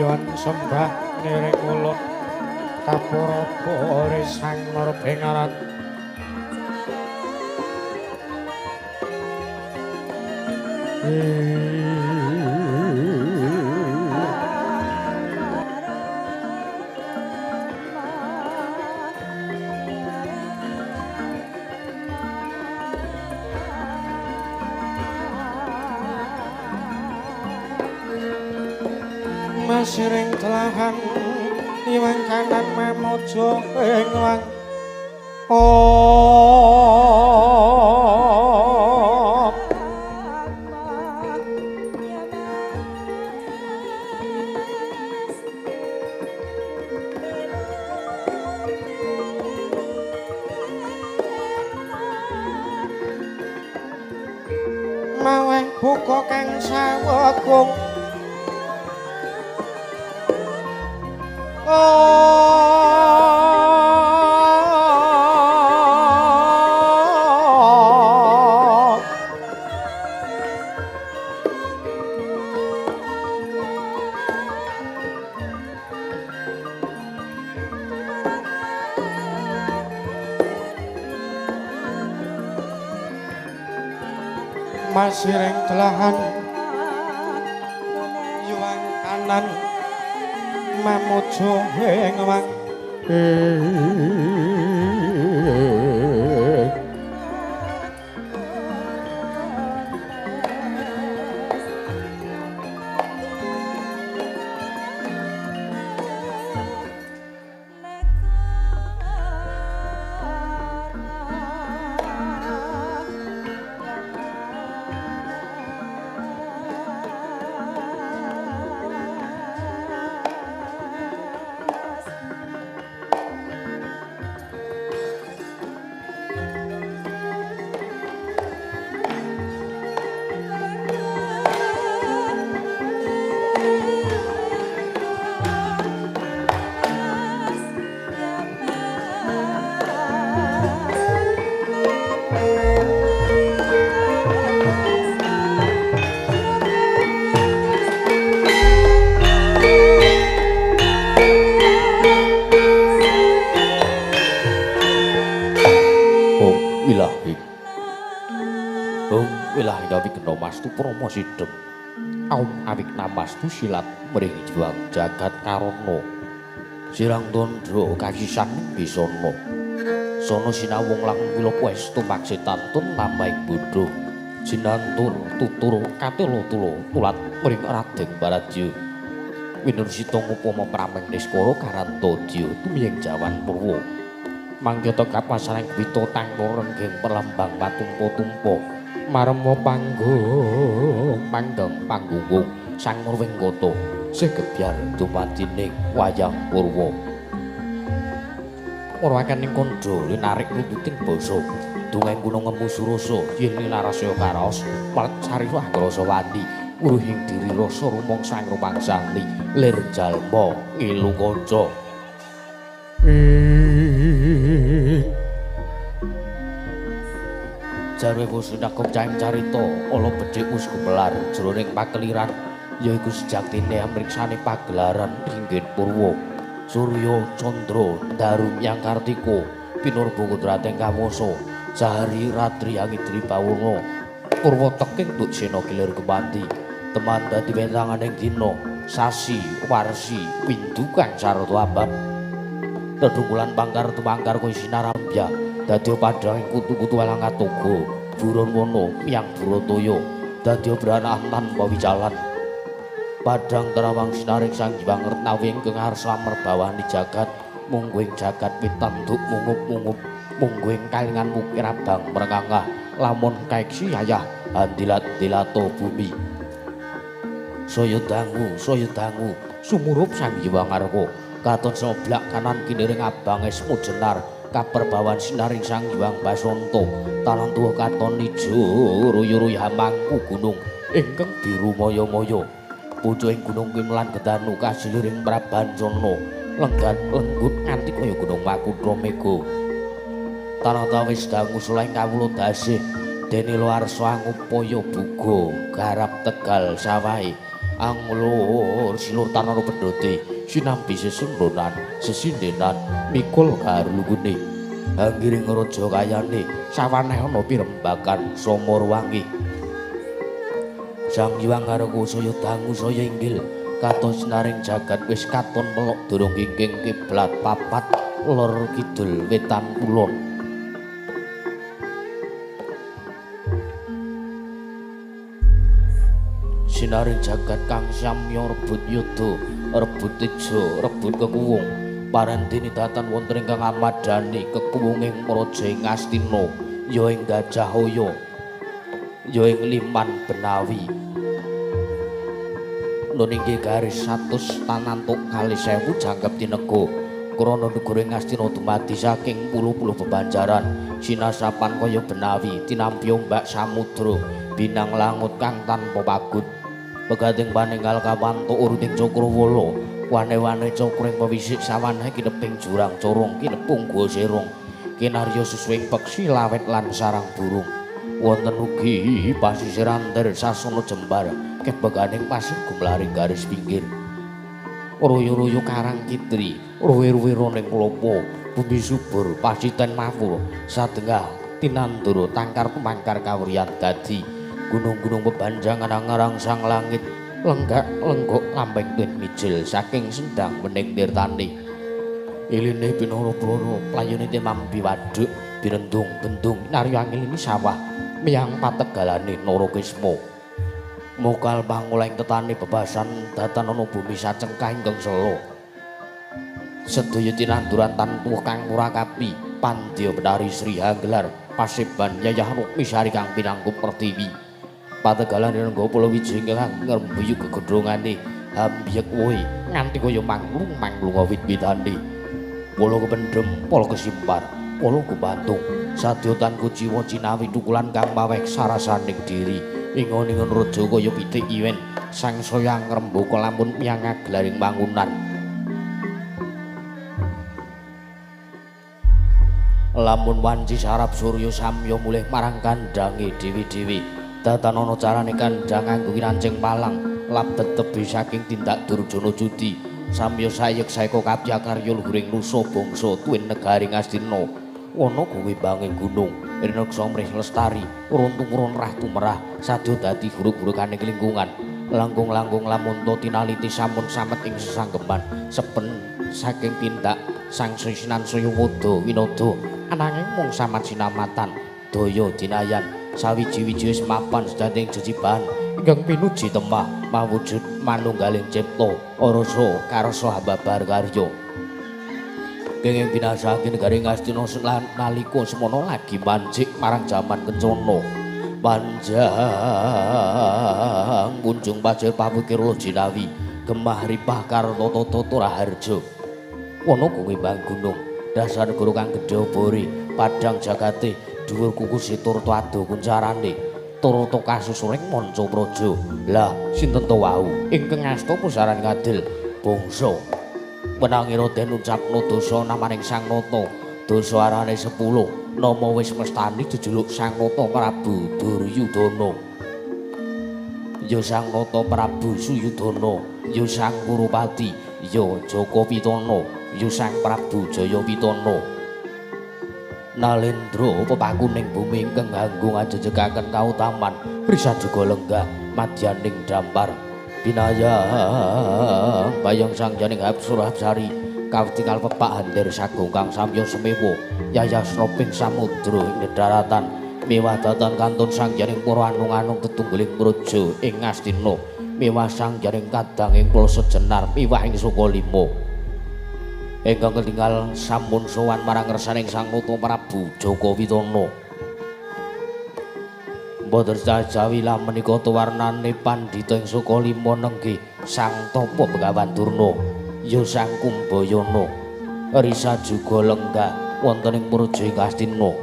Nyuwun sembah niring kula kapuraba sang Marbengaran. Masiring telahan iwang kanan mamojo ing wang maweh buka kang sawegung Masiring telahan yuwang kanan mamuju ing wang Sidem Aum awik namastu silat mring juang jagat karono sirang tandha kakisan bisana sono sinawung lang kula westu maksitantun nambahing bodho jinantur tutur katelotula tulat mring Raden Baradya winursita ngupama prameng niskara karantadya tumiying jawan purwa manggata kapasaring wita tangko renggeng perlambang patumpa-tumpa marma panggung manggang panggung sang Murwenggata sing gebyar dumadining wayang purwa Murwakaning kandha linarik nututing basa dongeng gunung ngemu surasa yen linarasya karaos malet sarira ngrasa wandi uruhing diri rasa rumong sang rumangsani lir jalma ngilu kanca jarwe wis nakok caing carita ala becik wis gumelar jroning pakeliran yaiku sejaktine amriksane pagelaran ringgit purwa Surya Candra Darum Yang Kartika pinurba Kudrateng Kawasa Jahari Ratri Angidri Pawurna purwa teking tuk sena gilir kepati teman dadi wentanganing dina sasi warsi windu kang sarta abad dedungkulan pangkar tumangkar kowe sinarambya dadi padhang kutu-kutu walang atoga buron wono yang Burataya dadi branahan tanpa wicalan padhang terawang sinaring sang Hyang Retnawi ingkang arsa merbawani jagat mungguing jagat pitanduk mungup-mungup mungguing kalingan mukir abang merengangah lamun kaeksi ayah handilat-dilato bumi saya dangu sumurup sang Hyang Arwa katon soblak kanan kiniring abang esmu jenar kaperbawan sinaring sang Hyang Basanta talang tuwa katon ijo ruyu-ruyu hamangku gunung ingkang biru maya-maya pucuking gunung Kimlan Gedanu kasiliring Prabancana lenggat lenggut nganti kaya gunung Makutha Mega tanah wis dangu suleng kawula dasih dene Loarsa ngupaya buga garap Tegal Sawahe Anglur silur tanara pendote sinambi sesundonan sesindenan mikul garlugune anggiring raja kayane sawaneh ana pirembakan somor wangi Sang Hyang Karawa saya dangu saya inggil katon sinaring jagat wis katon melok durung kengking kiblat papat lor kidul wetan kulon Sinaring jagat kang samya rebut yudha, rebut teja, rebut kekuwung. Parandene datan wonten ingkang amadani kekuwunging Praja ing Astina, ya ing Gajahaya, ya ing Liman Benawi. Nun inggih garis 100 tanantuk kalih 1000 jangkep tinega. Krana negara ing Astina dumadi saking puluh-puluh bebanjaran, sinasapan kaya Benawi, tinampi ombak samudra, binang langut kang tanpa pagut. Pegating paninggal kawantuk uruting Cakrawala wane-wane cakring pewisik sawaneh kineping jurang corong kinepung gua serong kinarya susuing peksi lawet lan sarang burung wonten ugi pasisiran der sasana jembar kebeganing pasir gumlaring garis pinggir royo-royo karang kitri ruwe-ruwe roning klopo bumi subur pasiten mawur sadengah tinandura tangkar pemangkar kawriyan dadi gunung-gunung bebanjangan angarang sang langit lenggak lenggok lambeng tuwin mijil saking sendang bening tirtani iline pinara-prara playone temambi waduk birendung bendung narya angil ini sawah miyang pategalane Narakisma mokal panguleng tetani bebasan datan ana bumi sacengkah ingkang sela sedaya tinanduran tantuh kang murakapi pandya Betari Sri Hanggelar Paseban Yayah Rukmi Sari kang pinangkup pertiwi pategalan rengga Palawijing kang ngrembuyuk gegedhongane ambiyek wohe nganti kaya manglung-manglung wit-witane pala kependhem pala kesimpar pala gumantung sadyotan kuciwa cinawi tukulan kang maweh sarasaning diri ingon-ingon raja kaya pitik iwen sangsaya ngrembaka lamun miyang aglaring bangunan lamun wanci sarap surya samya mulih marang kandhange dewi-dewi datan ana carane kandhang nganggo kirancing palang labet tebi saking tindak Durjana judi samya sayek saeka kapyakarya luhuring nusa bangsa tuwin negaring Astina ana kuwi banging gunung rineksa mrih lestari urun-tumurun rah tumerah sadya dadi guruk-gurukaning lingkungan langkung-langkung lamun to tinaliti sampun samet ing sesanggeman sepen saking tindak sang sisinan saya wada winada ananging mung samat sinamatan daya dinayan sawiji-wiji wis mapan sedating jejibahan ingkang pinuji temah mawujud manunggaling cipta rasa karsa hambabar karya kenging binasake negaring Astina nalika semana lagi manjik marang jaman kencana panjang kunjung pacir pawukir jinawi gemah ripah kartata raharja ana kuwi bang gunung dasar guru kang gedhe obore padhang jagate dhuwur kuku situr tuado kuncarane turut kasusuring manca praja lah sinten to wau ingkang asta pusaran ngadil bangsa menangira den ucapna dosa namaning Sang Nata dosa arane 10 nama wis mestani jejuluk Sang Nata Prabu Duryudana ya Sang Nata Prabu Suyudana ya Sang Kurupati ya Jaka Pitana ya Sang Prabu Jayapitana Nalendra pepakuning bumi ingkang nganggo ngajejegaken kautaman Risajaga lenggah madyaning dampar binayang bayang sangjaning Hapsura Hapsari kawitingal pepak handir sagung kang samya semewa yayasna ping samudra ing daratan miwah datan kantun sangjaning para anung-anung tetunggiling praja ing Astina miwah sangjaning kadang ing Plasa Jenar miwah ing Sukalima ingkang ketinggal sampun sowan marang ngersaning Sang Nata Prabu Jaka Pitana boten jawi-jawi menika warnane pandhita ing Sukalima nenggih Sang Tapa Begawan Durna ya Sang Kumbayana Risajaga lenggah wonten ing praja ing Astina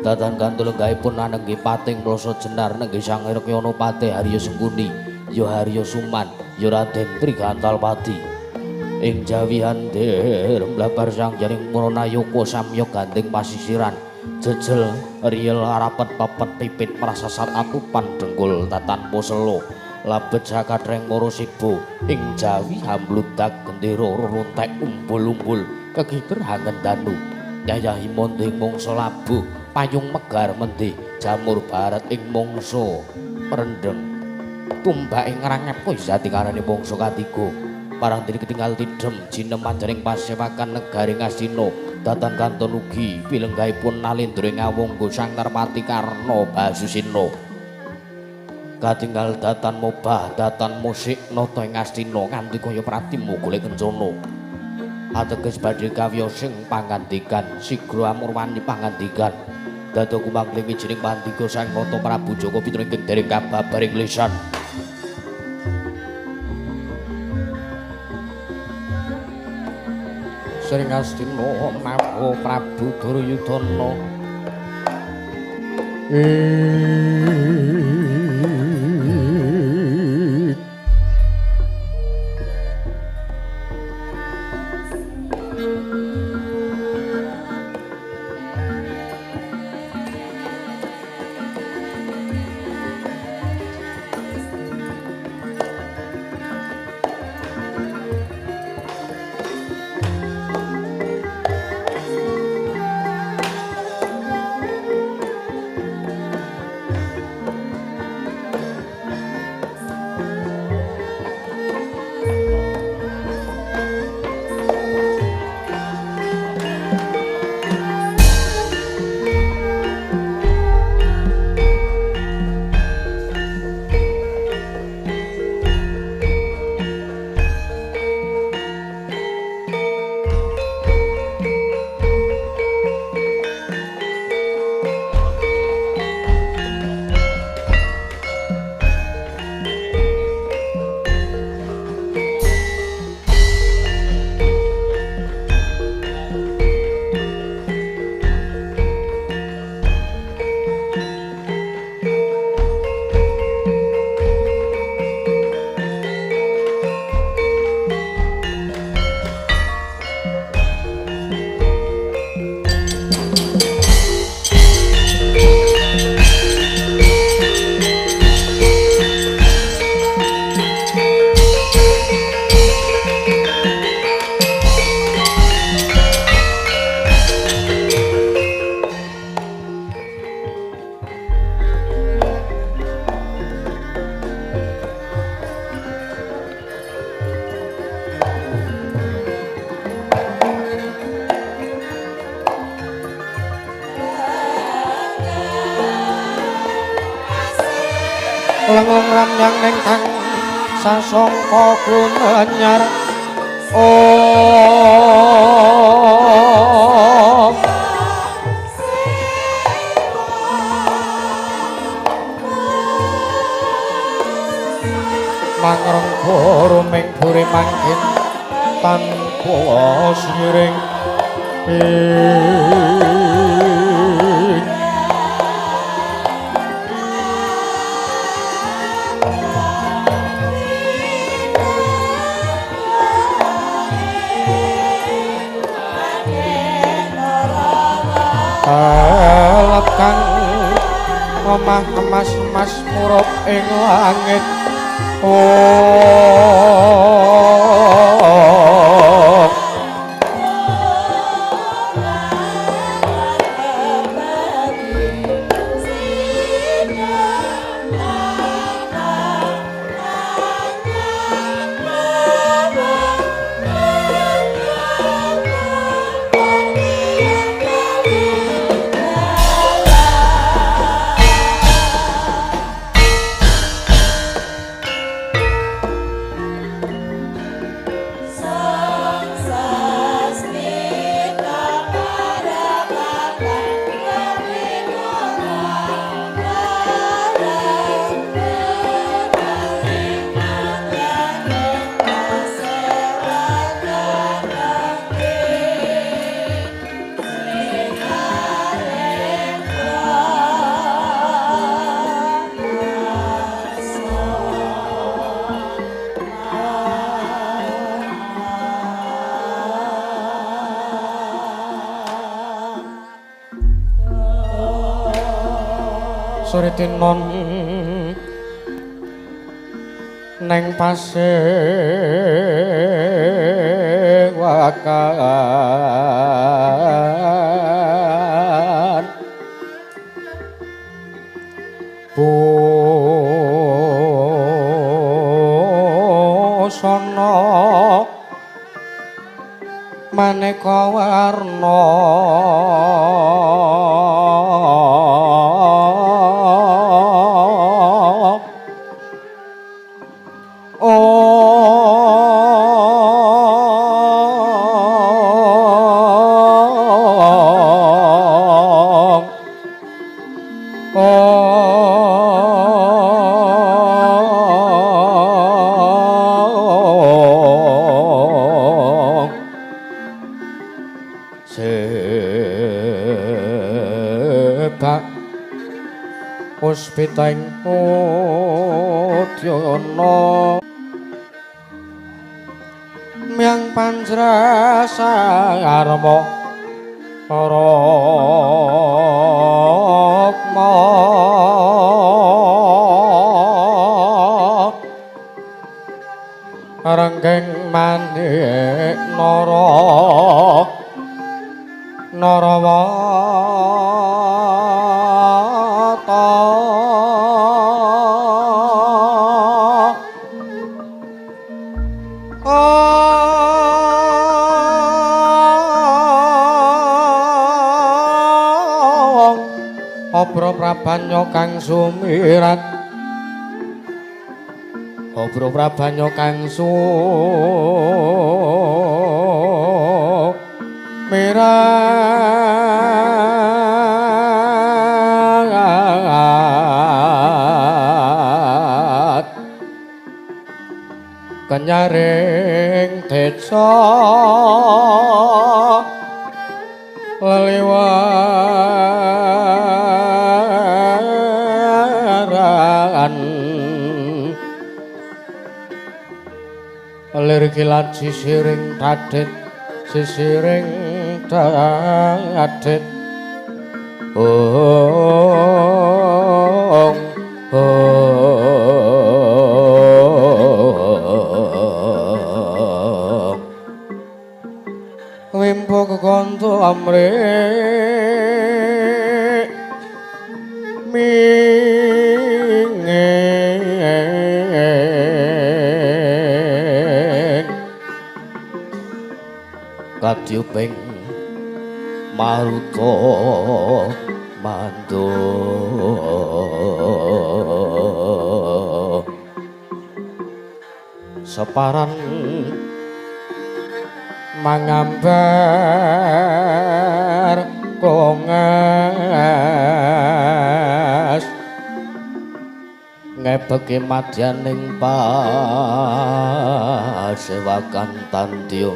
datan kanthi lenggahipun anenggih pating Plasa Jenar nenggih Sang Rekyana Patih Harya Sengkuni ya Harya Suman ya Raden Trigantalpati ing jawi handir mlabar sangjaring Pranayaka samya gandeng pasisiran jejel riel arapet pepet pipit prasasat atupan dengkul tatanpa selo labet sakatreng para sibo ing jawi hambludak gendera runtek umbul-umbul kekiber hangen danu nyayahi monding mangsa labuh payung megar mendih jamur barat ing mangsa rendeng tumbak ing ngrangep kowe jati kanane mangsa katiga parang diri ketinggal tidem jinem panjaring pasewakan negari Ngastina datan kanton ugi pilenggahipun nalendra ngawangga Sang Narpati Karna Basusina katinggal datan mobah datan musik nata ing Ngastina nganti kaya pratimu golek kencana ateges badhe kawiyosing pangandikan sigra amurwani pangandikan dada kumangling wijining pandika Sang Nata Prabu Jaka pitringking dereng kababaring lisan Sring Astina Maha Prabu Duryudana lengung ramyang ning kang sasangka kunanyar mangrengga ruming buri mangkin tanpa siring kang omah emas-emas murup ing langit Suritinon neng pasewakan busana maneka warna puspiteng udyana miang panjrasarma rakma renggeng manik narawata Obro Prabanyo kang sumirat Obro Prabanyo kang sumirat kenyaring desa leliwaran lir kilat sisiring dadet wimpo kekonto amrik minging kadyuping maruta mando separan mangambar kongas ngebeki madyaning pasewakan tandya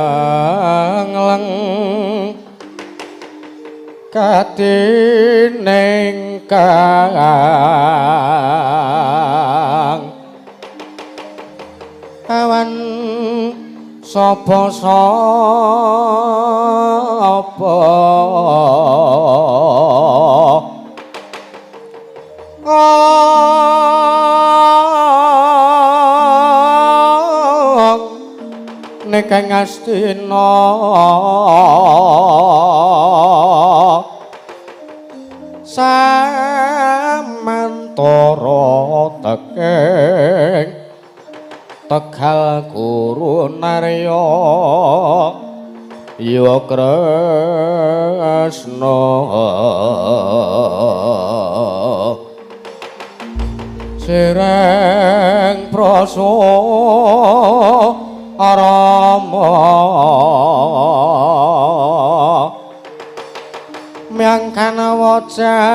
lang-lang katining kang awan sapa nekang Astina samantara tekeng Tegal Guru Narya ya Kresna sireng prasarama miangkan wacanaka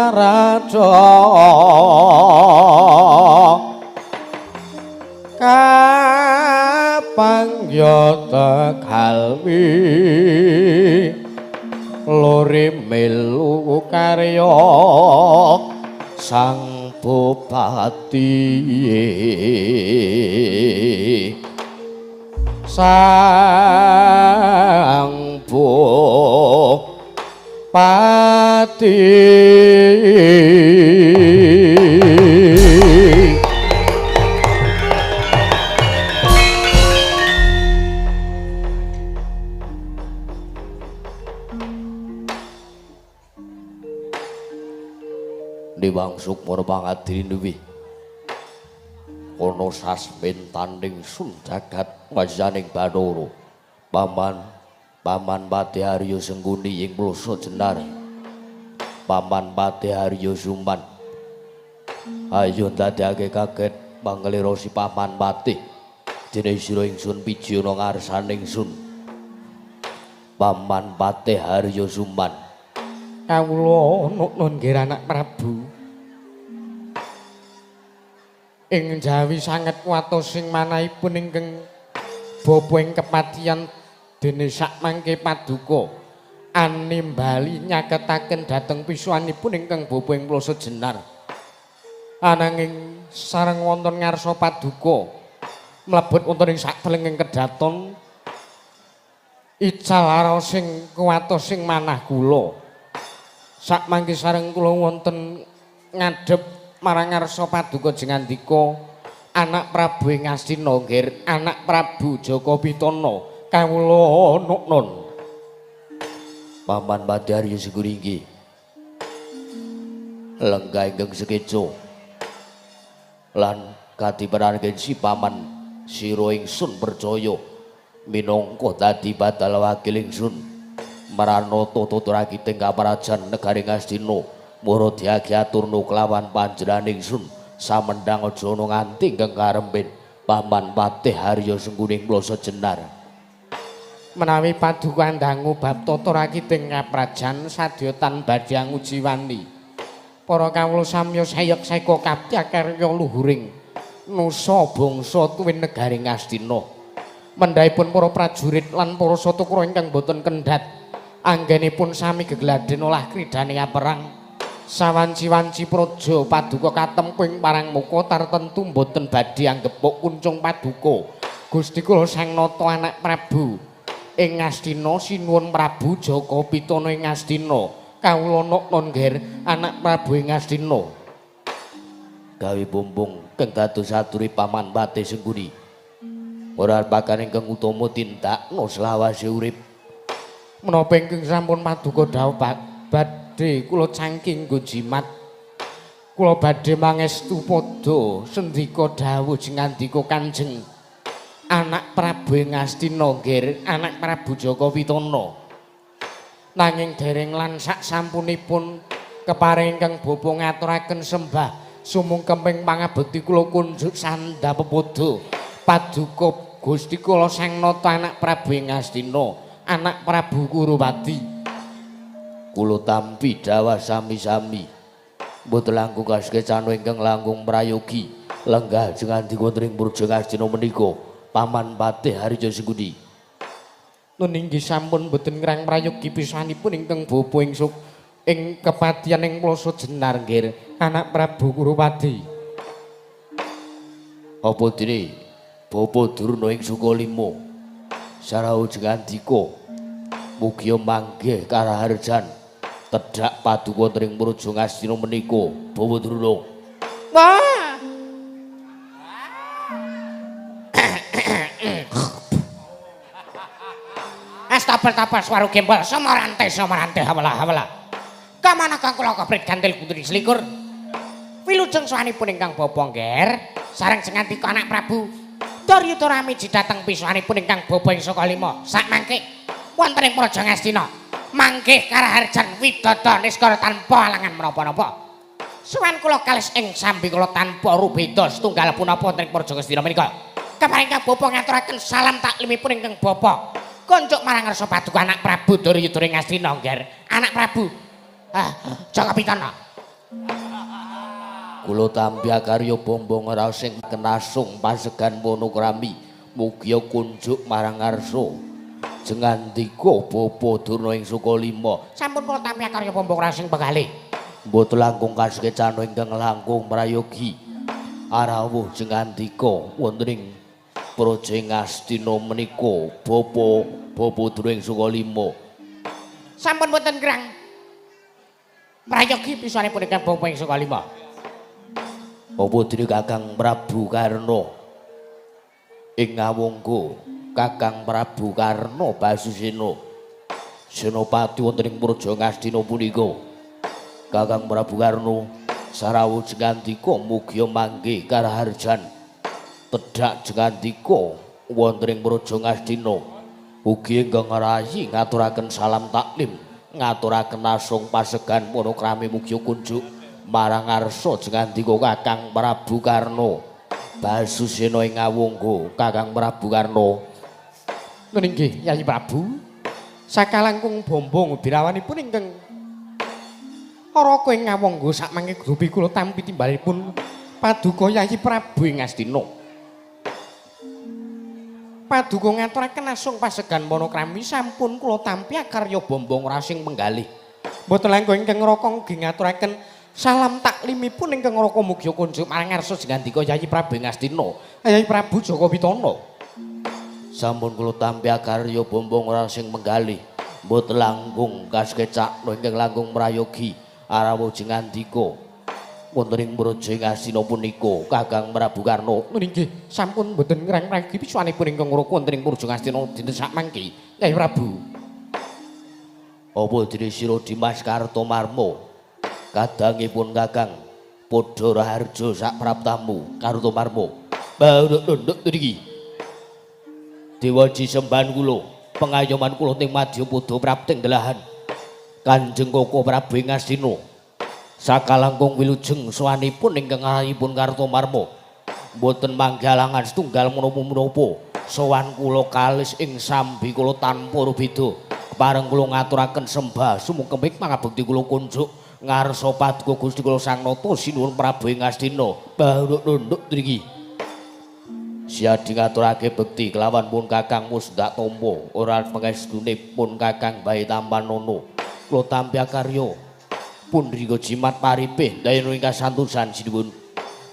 Narada kapangyata kalwi lore melu karya sang bupati sang bupati Niwang Sukmana pangadri nuwi ana sasmin tanding sun jagat wajaning Bathara paman Pati Harya Sengguni ing Plasa Jenar paman Pati Harya Suman ayo dadekake kaget panglira si paman Pati dene sira ingsun pijana ngarsaning sun paman Pati Harya Suman kawula nuwun nggih anak Prabu ing jawi sanget watos sing manahipun ingkang bapa ing kepatihan dene sakmangke paduka animbali nyaketaken dhateng pisuwanipun ingkang bapa ing Plasa Jenar ananging sareng wonten ngarsa paduka mlebet wonten ing saktelenging kedaton ical ara sing kuwatos sing manah kula sakmangke sareng kula wonten ngadhep marang ngarsa paduka jengandika anak Prabu ing Astina nggih anak Prabu Jaka Pitana kawula nuwun paman Pati Harya Sengguni inggih lenggah ingkang sekeca lan kadiparanken si paman sira ingsun percaya minangka dadi badal wakil ingsun maranata tuturake teng kaparajan negaring Astina mura diagi aturna kelawan panjenengan ingsun samendhang aja ana nganti ingkang karempin paman Pati Harya Sengguni Plasa Jenar menawi paduka ndangu bab tata rakiting kaprajan sadyatan badhe nguji wani para kawula samya sayek seka kapya karya luhuring nusa bangsa tuwin negaring Astina mendhaipun para prajurit lan para satukra ingkang boten kendhat anggenipun sami gegladhen olah kridane perang sawanci-wanci praja paduka katempu ing parang muka tartentu boten badhe anggepuk kuncung paduka Gusti kula Sang Nata anak Prabu ing Astina sinuwun Prabu Jaka Pitana ing Astina kawula nuwun nggih anak Prabu ing Astina gawe bumbung kang dados aturi paman Pati Sengguni ora pakan ingkang utama tindakna selawase urip menapa ingkang sampun paduka dawuh badhe kula cangking nggo jimat kula badhe mangestu padha sendika dawuh jengandika Kanjeng anak Prabu ing Astina nggih anak Prabu Jaka Pitana nanging dereng lan sak sampunipun keparing ingkang bapa ngaturaken sembah sumungkemping pangabekti kula kunjuk sandha pepodo paduka Gusti kula Sang Nata anak Prabu ing Astina anak Prabu Kurupati kula tampi dawah sami-sami mboten langkung kaskecan ingkang langkung prayogi lenggah jengandika wonten ing Praja Astina menika paman Pati Harya Sengguni nun inggih sampun mboten ngrang prayogi pisanipun ingkang bapa ing kepatihan ing Plasa Jenar nggih anak Prabu Kurupati apa dene bapa Durna ing Sukalima sarau jengandika mugi manggih karaharjan tedhak paduka wonten ing Praja Astina menika Bawa Durna. Tapel-tapel swaru gembel samarante hawala. Kamana kang kula kaprit gantil putri selikur. Wilujeng sawanipun ingkang bapa ngger sareng jengandika anak Prabu Daryuda miji dhateng pisuwanipun ingkang bapa ing Sukalima sakmangke wonten ing Praja Astina manggih karaharjan widodha niskara tanpa alangan menapa-napa. Suwan kula kalis ing sambi kula tanpa rubeda setunggal punapa wonten ing Praja Astina menika. Keparing kang bapa ngaturaken salam taklimipun ingkang bapa konjuk marang ngarsa paduka anak Prabu Daryuda ing Astina ngger anak Prabu Jaka Pitana Kula tampi karya bombong raos sing kenasung pasegan monokrami mugia kunjuk marang ngarsa jengandika Bapa Durna ing Sukalima. Sampun kula tampi karya bombong raos sing penggalih. Mboten langkung kasekecana ingkang langkung prayogi arawuh jengandika wonten ing Praja Ngastina menika Bapa Durna ing Sukalima. Sampun boten kirang prayogi pisanipun ingkang Bapa ing Sukalima. Apa dene Kakang Prabu Karna ing ngawungga Kakang Prabu Karna Basusena Senopati wonten ing Praja Ngastina punika. Kakang Prabu Karna sarawuh jengandika mugia manggih karaharjan tedhak jengandika wonten ing Praja Ngastina ugi ingkang rayi ngaturaken salam taklim ngaturaken asung pasegan monokrami mugia kunjuk marang ngarsa jengandika Kakang Prabu Karna Basusena ing ngawungga. Kakang Prabu Karna Nggih, Yayi Prabu. Sakalangkung bombong birawanipun ingkang Araka ing ngawangga sakmangke grupi kula tampi timbalipun Paduka Yayi Prabu ing Ngastina. Paduka ngaturaken asung pasegan monokrami sampun kula tampi karya bombong rasing penggalih. Mboten langkung ingkang Raka nggih ngaturaken salam taklimipun ingkang Raka mugia kunjuk marang ngarsa jengandika Yayi Prabu ing Ngastina. Yayi Prabu Jaka Pitana. Sampun kula tampi karya bombong rasing penggalih. Mboten langkung kasekecana ingkang langkung prayogi arawuh jengandika wonten ing Praja Ngastina punika Kakang Prabu Karna. Nggih, sampun mboten ngrang ragi pisuwanipun ingkang Raka wonten ing Praja Ngastina dinten sakmangke. Yayi Prabu. Apa dene sira Dimas Kartomarma kadangipun Kakang padha raharja sak praptamu Kartomarma. Nduk niki. Dewaji sembahan kula, pengayoman kula ning Madyapada prapting delahan. Kanjeng Koko Prabu Ngastina. Sakalangkung wilujeng sowanipun ingkang rayipun Kartomarma. Mboten manggalangan setunggal menapa-menapa. Sowan kula kalis ing sambi kula tanpa beda. Kepareng kula ngaturaken sembah sumukemik mangabekti kula kunjuk ngarsa Paduka Gusti kula Sang Nata Sinuwun Prabu Ngastina. Nduk niki. Siadi ngaturake bekti kelawan pun Kakang Musdak Tampa ora pangestune pun Kakang Bayi Tampanono. Kula tampi karya pundrika jimat paripih dayana ingkang santosan sinuwun.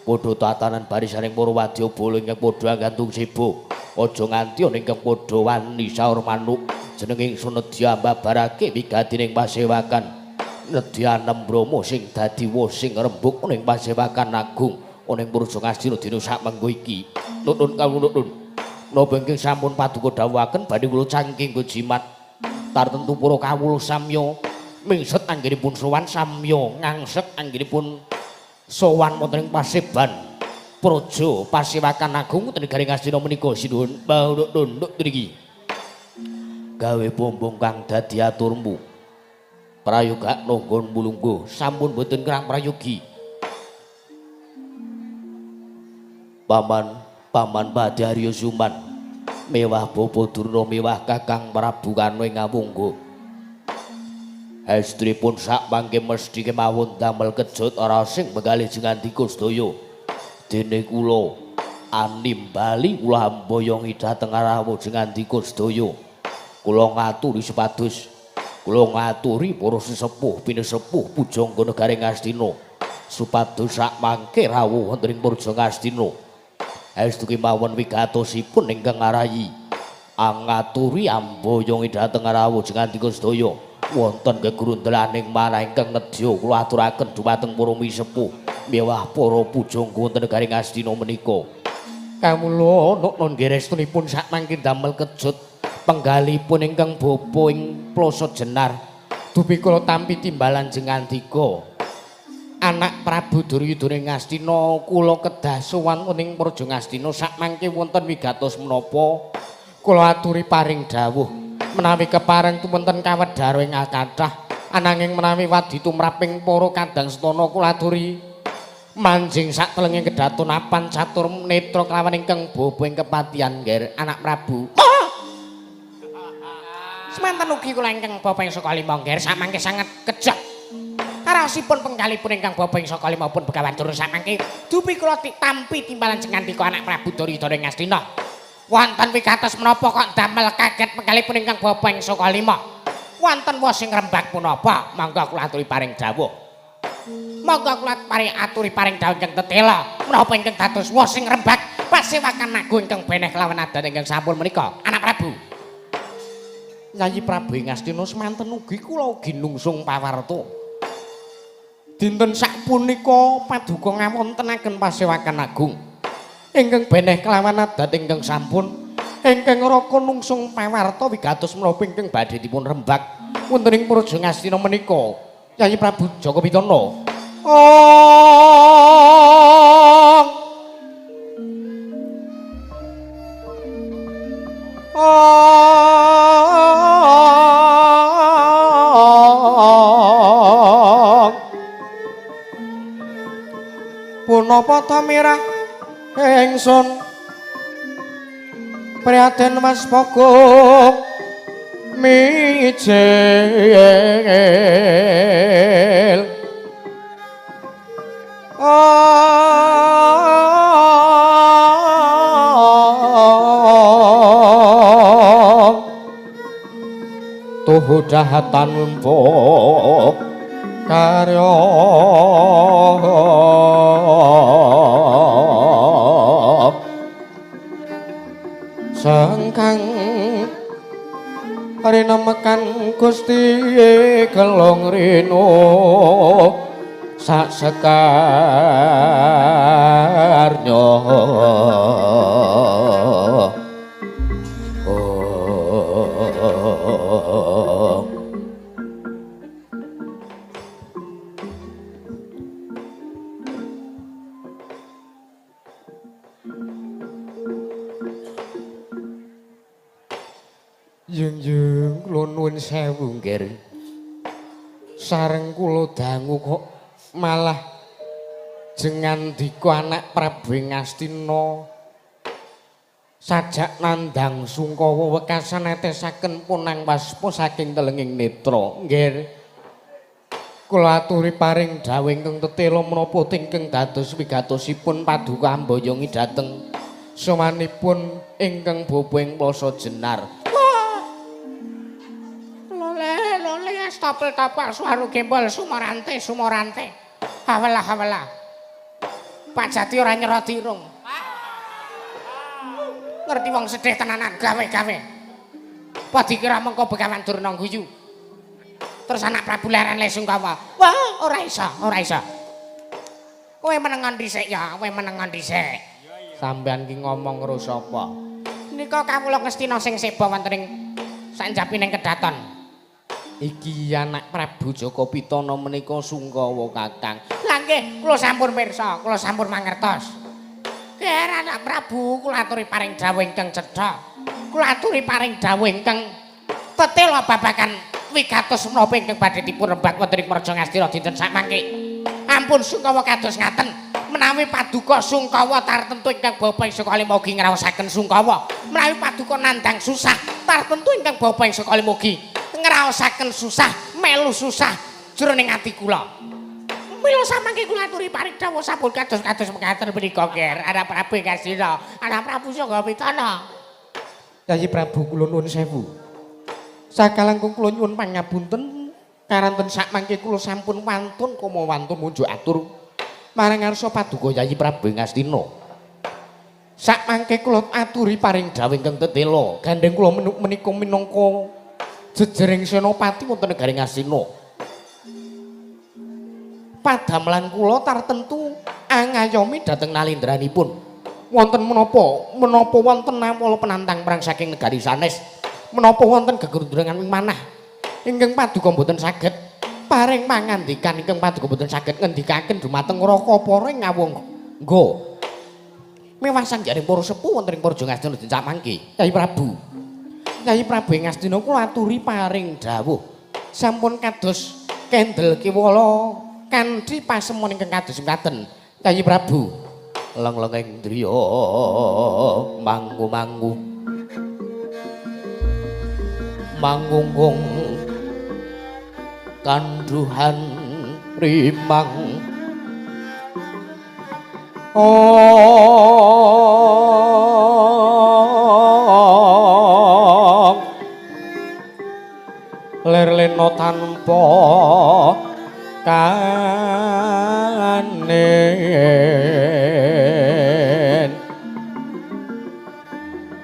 Padha tatanan barisaning para wadyabala ingkang padha gantung sebo. Aja nganti ana ingkang padha wani saur manuk jeneng ingsun nedya mbabarake wigatining pasewakan. Nedya Nembrama sing dadi wosing rembug ning pasewakan agung ana ing Praja Ngastina dina sakmengko iki. Nuntun kawula napa ingkang sampun Paduka dawuhaken badhe kula cangking nggo jimat tartentu para kawula samya mingset anggenipun sowan samya ngangsek anggenipun sowan wonten ing paseban Praja Pasewakan Agung wonten negari Ngastina menika sinuwun. Nduk niki gawe bombong kang dadi aturmu prayogakna nggon mulungguh sampun boten kirang prayogi. Paman Badhe Arya Suman mewah Bapa Durna mewah Kakang Prabu Karna ing ngawungga. Estripun sak mangke mesti kemawon damel kejut ora sing bekalih jengandika sedaya. Dene kula animbali kula amboyongi dhateng arawuh jengandika sedaya. Kula ngaturi supados kula ngaturi para sesepuh pinesepuh pujangga negari Ngastina supados sak mangke rawuh wonten ing Praja Ngastina. Estu kemawon wigatosipun ingkang ngarayi angaturi amboyongi dhateng rawuh jengandika sedaya wonten gegrundelaning manah ingkang nedya kula aturaken dhumateng para misepuh miwah para pujangga wonten negari Ngastina menika. Kawula nukna nggrestunipun sakmangke damel kejut penggalipun ingkang bapa ing Plasa Jenar dupi kula tampi timbalan jengandika anak Prabu Duryudana Ngastina kula kedah sowan ing Praja Ngastina sakmangke wonten wigatos menapa kula aturi paring dawuh menawi kepareng wonten kawedhar ing kathah ananging menawi wadi tumraping para kadang stana kula aturi manjing saktelenging kedaton apan catur netra kelawan ingkang bapa ing kepatihan ngger anak Prabu. Semanten ugi kula ingkang bapa ing Sukalima ngger sakmangke sanget kejat. Karo Raosipun penggalipun ingkang bapa ing saka maupun Begawan Durna samangke dupi kula tampi timbalan sengandika anak Prabu Duryudana ing Astina. Wonten wigatos menapa kok damel kaget penggalipun ingkang bapa ing saka lima? Wonten wos sing rembag punapa? Mangga kula aturi paring dawuh. Mangga kula aturi paring dawuh ingkang tetela menapa ingkang dados wos sing rembag pasewakan agung ingkang beneh kelawan adat ingkang sampun menika. Anak Prabu. Yayi Prabu ing Astina semanten ugi kula ugi nungsung pawarta. Dinten sapunika paduka ngawontenaken pasewakan agung ingkang beneh kelawan adat ingkang sampun ingkang raka nungsung pawarta wigatos menapa ingkang badhe dipun rembag wonten ing Praja Ngastina menika Yayi Prabu Jaka Pitana. Punapa ta mirah ingsun prihatin Mas Bagong mijil tuhu dahatan empuk karya sangkang rinemekan Gusti kelong rino sak sekarnya Yung kula nuwun sewu nggih. Sareng kula dangu kok malah jengandika anak Prabu Ngastina sajak nandhang sungkawa wekasan netesaken punang waspa saking telenging netra. Nggih. Kula aturi paring dawuh ingkang tetela menapa tingkeng dados wigatosipun paduka ambayongi dhateng sawanipun ingkang bapa ing Plasa Jenar. Tapel-tapel suaru gembol sumorante. Hawalah. Pak Jati ora nyerot irung. Ngerti wong sedih tenanan gawe-gawe. Apa dikira mengko Begawan Durna guyu. Terus anak Prabu Leren le Sungkawa. Wah, ora iso. Kowe menengan dhisik ya, Sampeyan ki ngomong karo sapa? Nika kawula Ngastina sing seba wonten ing sanjapining kedaton. Iki anak Prabu Jaka Pitana menika Sungkawa Kakang. Lah nggih, kula sampun pirsa, kula sampun mangertos. Ger anak Prabu, kula aturi paring dawuh ingkang cetha. Kula aturi paring dawuh ingkang tetela babagan wigatos menapa ingkang badhe dipun rembag wonten ing Praja Ngastina dinten samangke. Ampun Sungkawa kados ngaten. Menawi paduka Sungkawa tartemtu ingkang bapa ing saka mugi ngraosaken Sungkawa. Menawi paduka nandhang susah tartemtu ingkang bapa ing saka mugi ngraosaken susah, melu susah jroning ati kula. Mila samangke kula aturi paring dawuh sampun kados mekaten menika ger. Anak Prabu Ngastina, anak Prabu Jaka Pitana. Yayi Prabu kula nuwun sewu. Sakalangkung kula nyuwun pangapunten karanten sakmangke kula sampun wantun koma wantun munjuk atur marang ngarsa paduka Yayi Prabu Ngastina. Sakmangke kula aturi paring dawuh ingkang tetela gandeng kula menika minangka jejering senopati wonten negari Ngastina. Padamelan kula tartentu angayomi dhateng nalindranipun. Wonten menapa wonten nawala penantang perang saking negari sanes. Menapa wonten gegurungan manah ingkang paduka mboten saged paring mangandikan ingkang paduka mboten saged ngendikaken dumateng Raka para ing ngawangga. Mewasan jaring para sepuh wonten ing Praja Ngastina dinten samangke. Yayi Prabu Ngastina kula aturi paring dawuh sampun kados kendel kiwala kanthi pasemon ingkang kados ngaten. Yayi Prabu leng-lenging driya manggu-manggu mangunggung kanduhan rimang ler leno tanpa kanen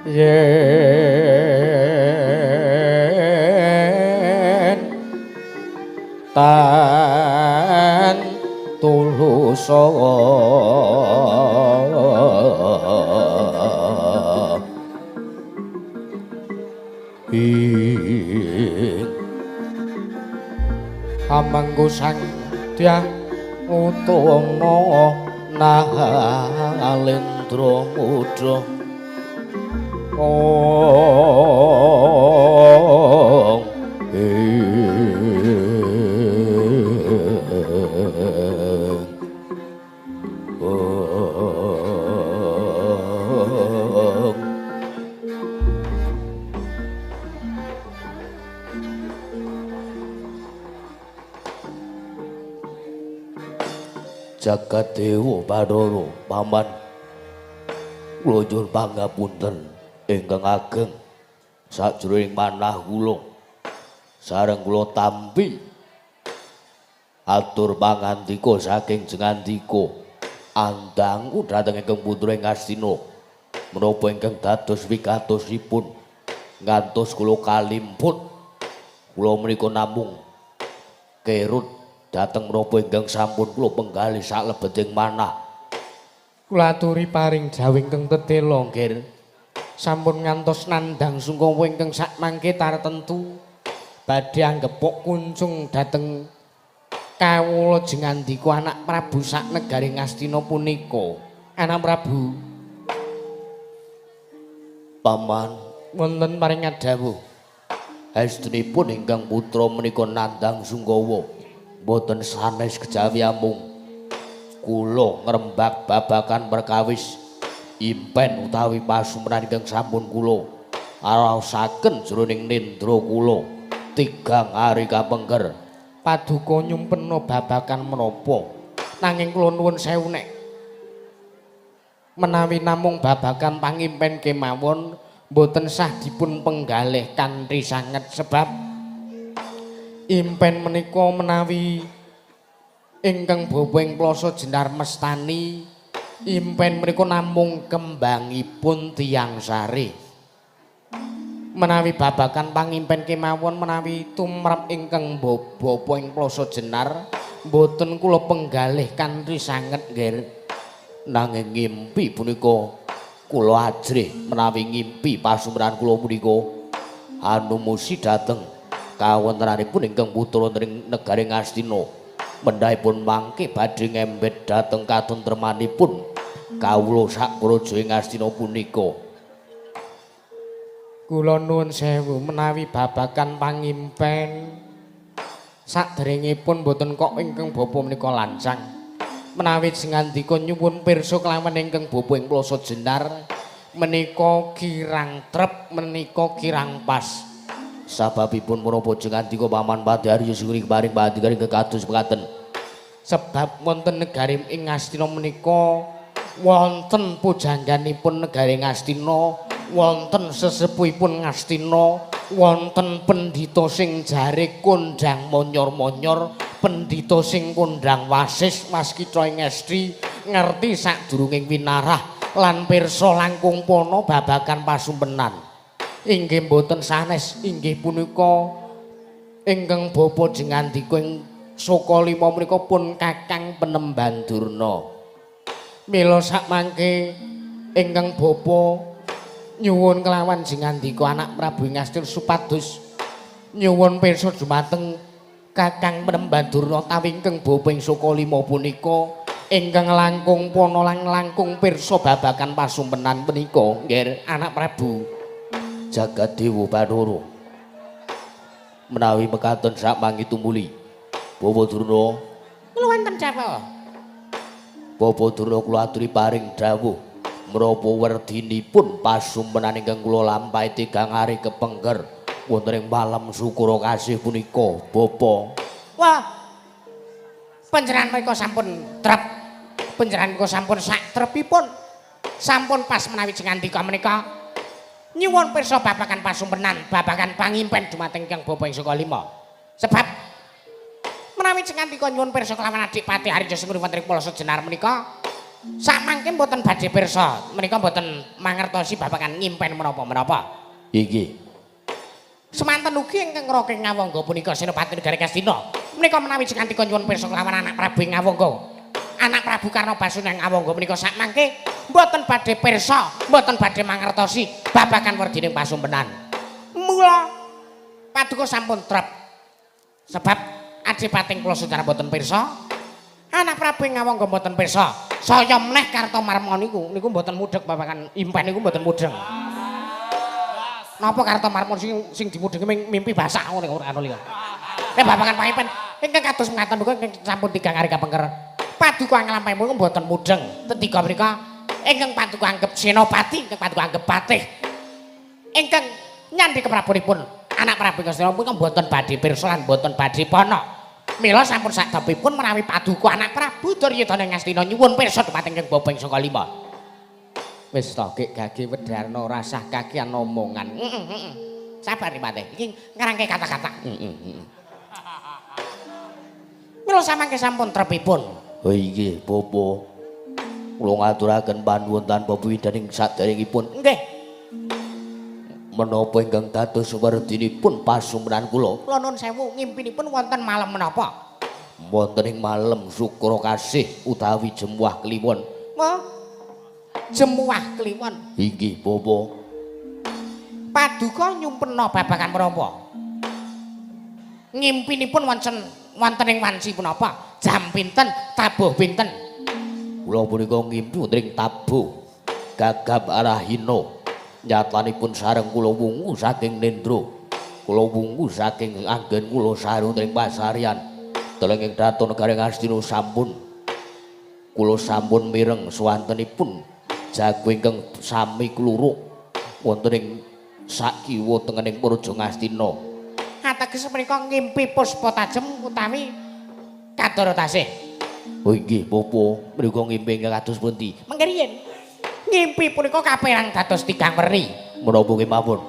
yen tan tulusa amangku sang dyang utama nalendra mudha ong Jagat Dewa Bathara paman kula nyuwun pangapunten ingkang ageng sajroning manah kula sareng kula tampi atur pangandika saking jengandika andangku dhateng ingkang putra ing Astina menapa ingkang dados wigatosipun ngantos kula kalimput kula menika namung kerut dhateng menapa ingkang sampun kula penggalih saklebeting manah kula aturi paring jawing kang tetela nggih sampun ngantos nandhang sungkawa ingkang sakmangke tartentu badhe anggepok kuncung dhateng kawula jengandika anak Prabu sak negaring Astina punika anak Prabu paman wonten paring dawuh estunipun ingkang putra menika nandhang sungkawa boten sanes kejawi amung kula ngrembak babakan perkawis impen utawi pasumenan ingkang sampun kula araosaken jroning nendra kula tigang ari kapengker paduka nyumpena babakan menapa nanging kula nuwun sewu nek menawi namung babakan pangimpen kemawon boten sah dipun penggalih kanthi sanget sebab impen menika menawi ingkang bobeng plasa jenar mestani impen menika namung kembangipun tiyang sari menawi babakan pangimpen kemawon menawi tumrap ingkang bapa ing plasa jenar boten kula penggalih kanthi sanget nggih nanging ngimpi punika kula ajrih menawi ngimpi pasumeran kula punika anumusi dhateng kawontenanipun ingkang putra ing negaring Astina mendhaipun mangke badhe ngembet dhateng katentremanipun kawula sak praja ing Astina punika kula nuwun sewu menawi babakan pangimpen saderengipun boten kok ingkang bapa menika lancang menawi jengandika nyuwun pirsa kelawan ingkang bapa ing plasa jenar menika kirang trep menika kirang pas sababipun menapa jengandika paman Padharya sing paring pangandikan kekados mekaten sebab wonten negari ing Astina menika wonten pujangganipun negari Astina wonten sesepuhipun Astina wonten pendhita sing jare kondhang monyor-monyor pendhita sing kondhang wasis waskita ing Esti ngerti sadurunging winarah lan pirsa langkung pono babagan pasumpenan inggih boten sanes inggih punika ingkang bapa jengandika ing Sokalima menika pun Kakang Penemban Durna mila sakmangke ingkang bapa nyuwun kelawan jengandika anak Prabu Ngastina supados nyuwun pirsa dumateng Kakang Penemban Durna tawi ingkang bapa ing Sokalima punika ingkang langkung pono lan langkung pirsa babagan pasumpenan punika nggih anak Prabu Jagat Dewa Bathara menawi mekaten sakmangke tumuli Bapa Durna kula wonten jawah Bapa Durna kula aturi paring dawuh menapa werdinipun pasumpenan ingkang kula lampahi tigang ari kepengker wonten ing malam syukur kasih punika Bapa wah Panjenengan menika sampun trep. Panjenengan menika sampun sak trepipun. Sampun pas menawi ngandika menika nyuwun pirsa babagan pasumpenan, babagan pangimpen dumateng Kyang Bapa ing Saka Lima. Sebab menawi ngandika nyuwun pirsa kelawan Adipati Harja Singgur wonten ing Pala Sejenar menika samangke mboten badhe pirsa, menika mboten mangertosi babagan ngimpen menapa-menapa. Iki. Semanten ugi ingkang ngrokeng ngawangga punika Senopati Negari Kastina. Menika menawi ngandika nyuwun pirsa kelawan anak Prabu ing ngawangga. Anak Prabu Karna Basuna ing ngawangga menika samangke mboten badhe pirsa, mboten badhe mangertosi babagan werdining pasumpenan. Mula paduka sampun trep. Sebab Adipati kula Sejenar mboten pirsa, anak Prabu ing ngawangga mboten pirsa. Saya meneh Kartomarma niku mboten mudheg babagan impen niku mboten mudheng. Napa Kartomarma sing dimudhengi mimpi basah ngono anu liya. Nek babagan pangimpen ingkang kados ngaten menika sampun 3 hari kapengker. Paduka nglampahipun mboten mudheng. Tetiga menika ingkang paduka anggep senopati, ingkang paduka anggep patih. Ingkang nyandhi keprabunipun anak Prabu Kastina punika mboten badhe pirsa lan mboten badhe pana. Mila sampun sakdapipun menawi paduka anak Prabu Duryudana Ngastina nyuwun pirsa dumateng Kyang Bapa ing Saka Lima. Wis to Kik Gage Wedarna rasah kakean omongan. Sabar Patih. Iki ngrangke kata-kata. Mila samangke sampun trepipun. Oh inggih, Bapa. Kula ngaturaken panuwun tanpa widaning saderengipun. Nggih. Menapa ingkang dados werdinipun pasumpenan kula? Kula nuwun sewu, ngimpinipun wonten malam menapa? Wonten ing malem Sukra Kasih utawi Jemuah Kliwon. Wah. Jemuah Kliwon. Inggih, Bapa. Paduka nyumpena babagan menapa? Ngimpinipun wonten ing wanci punapa? Jam pinten? Tabuh pinten? Kula punika ngimpi wonten ing tabuh Gagap Arahina. Nyatanipun sareng kula wungu saking Nendra. Kula wungu saking anggen kula sareng ing pasaryan. Deleng ing Ratu Negari Ngastina sampun kula sampun mireng swantenipun jago ingkang sami kluruk wonten ing sakiwa tengening Praja Ngastina. Ateges menika ngimpi puspa tajem utawi Kadara tasih. Oh inggih, Bapa, menika ngimpi ingkang kados pundi? Mengke riyen ngimpi punika kaperang dados 3 weri. Menapa kemawon?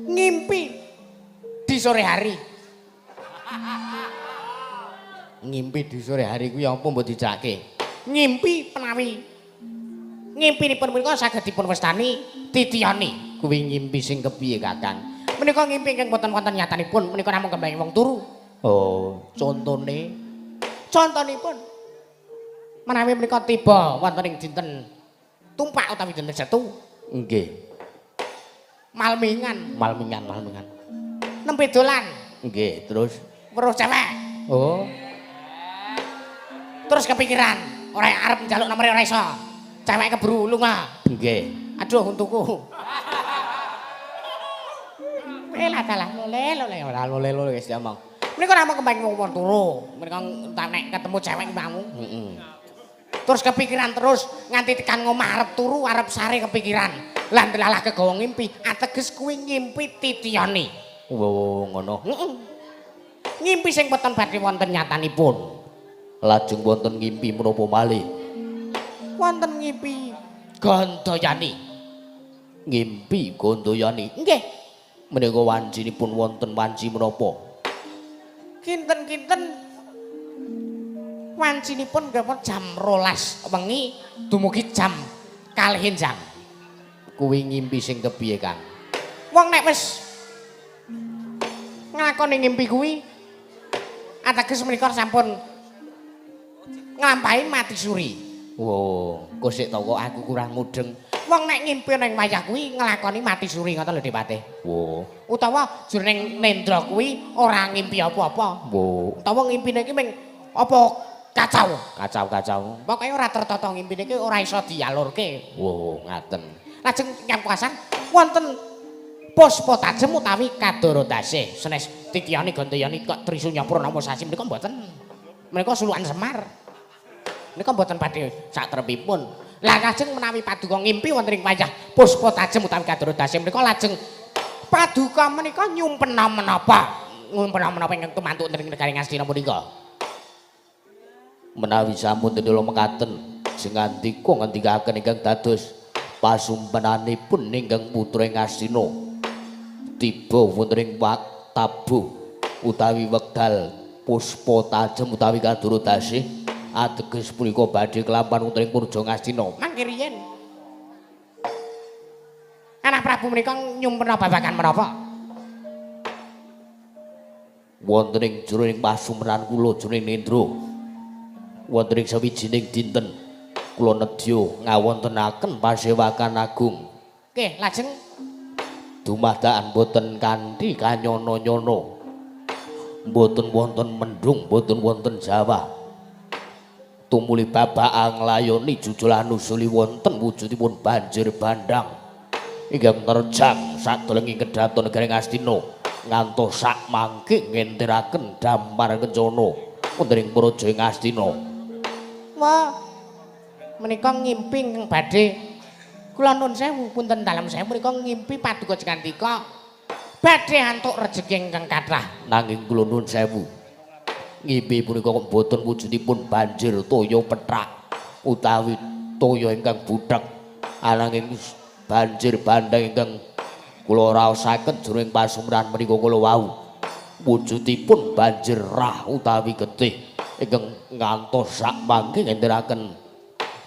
Ngimpi di sore hari. Ngimpi di sore hari kuwi apa mbok dicake? Ngimpi menawi ngimpinipun menika saged dipun wastani titiyani. Kuwi ngimpi sing kepiye, Kakang? Menika ngimpi ingkang boten wonten nyatanipun, menika namung kembang wong turu. Oh, contone Contonipun menawi menika tiba wonten ing dinten tumpak utawi dinten Setu. nggih. Malmingan. Malmingan. Nembe dolan. Nggih, terus Weruh cewek. oh, Terus kepikiran, ora arep njaluk nomere ora iso. Cewek keburu lunga. nggih. Aduh untuku. Lele wis diomong. Menika namung kembang wong turu. Menika tak nek ketemu cewek mau. Terus kepikiran terus nganti tekan ngomah arep turu arep sare kepikiran. Lah ndelalah kegawa ngimpi, ateges kuwi ngimpi titiyane. Wow, ngono. Ngimpi sing boten badhe wonten nyatanipun. Lajeng wonten ngimpi menapa malih? Wonten ngimpi Gandayani. Ngimpi Gandayani. Nggih. Menika wancinipun wonten wanci menapa? Kinten-kinten wancinipun nggih jam 12 wengi dumugi jam 2 jam. Kuwi ngimpi sing kepiye, Kang? Wong nek wis nglakoni ngimpi kuwi ateges menika sampun nglampahi mati suri. Wow, kok sik to kok aku kurang mudeng. Wong nek ngimpi ning wayah kuwi nglakoni mati suri ngoten lho Dipatih. Wow. Utawa jroning nendra kuwi ora ngimpi apa-apa. Wow. Utawa ngimpine iki ming apa kacau. Kacau-kacau. Pokoke ora tertata ngimpine iki ora iso dialurke. Wow, ngaten. Lajeng nyampasan wonten puspa tajem utawi Kadara tasih sanes titiyane Gandayani kok Trisunya Purnama sasi menika mboten. Menika sulukan Semar. Menika mboten badhe satrepipun. Lah lajeng menawi paduka ngimpi wonten ing wayah puspa tajem utawi Kadara tasih menika lajeng paduka menika nyumpena menapa? Nyumpena menapa ingkang tumantuk wonten ing negari Ngastina punika? Menawi sampun tindala mekaten sing ngandika ngendikaken ingkang dados pasumpenanipun ingkang putra Ngastina tiba wonten ing tabuh utawi wekdal puspa tajem utawi kaduru dasih ateges punika badhe kelampahan wonten ing Purja Ngastina. Mangke riyen anak Prabu menika nyumpena babagan menapa? Wonten ing jroning pasumpenan kula jroning Nendra wonten ing sawijining dinten kula nedya ngawontenaken pasewakan agung. Nggih, lajeng Dumadakan boten kanthi kanyono-nyono. Boten wonten mendung, boten wonten Jawa. Tumuli babak nglayoni jujulan nusuli wonten wujudipun banjir bandang ingkang nerjang sadolenging kedaton negari Ngastina ngantos sak mangke ngenteraken damar kencana wonten ing Praja Ngastina. wah menika ngimpi ingkang badhe kula nuwun sewu punten dalem sewu menika ngimpi paduka Jengandika badhe antuk rejeki ingkang kathah. Nanging kula nuwun sewu. Ngimpi punika kok boten wujudipun banjir toya pethak utawi toya ingkang budhek. Ananging banjir bandang ingkang kula raosaken jroning pasumran menika kula wau. Wujudipun banjir rah utawi getih ingkang ngantos sak mangke ngendheraken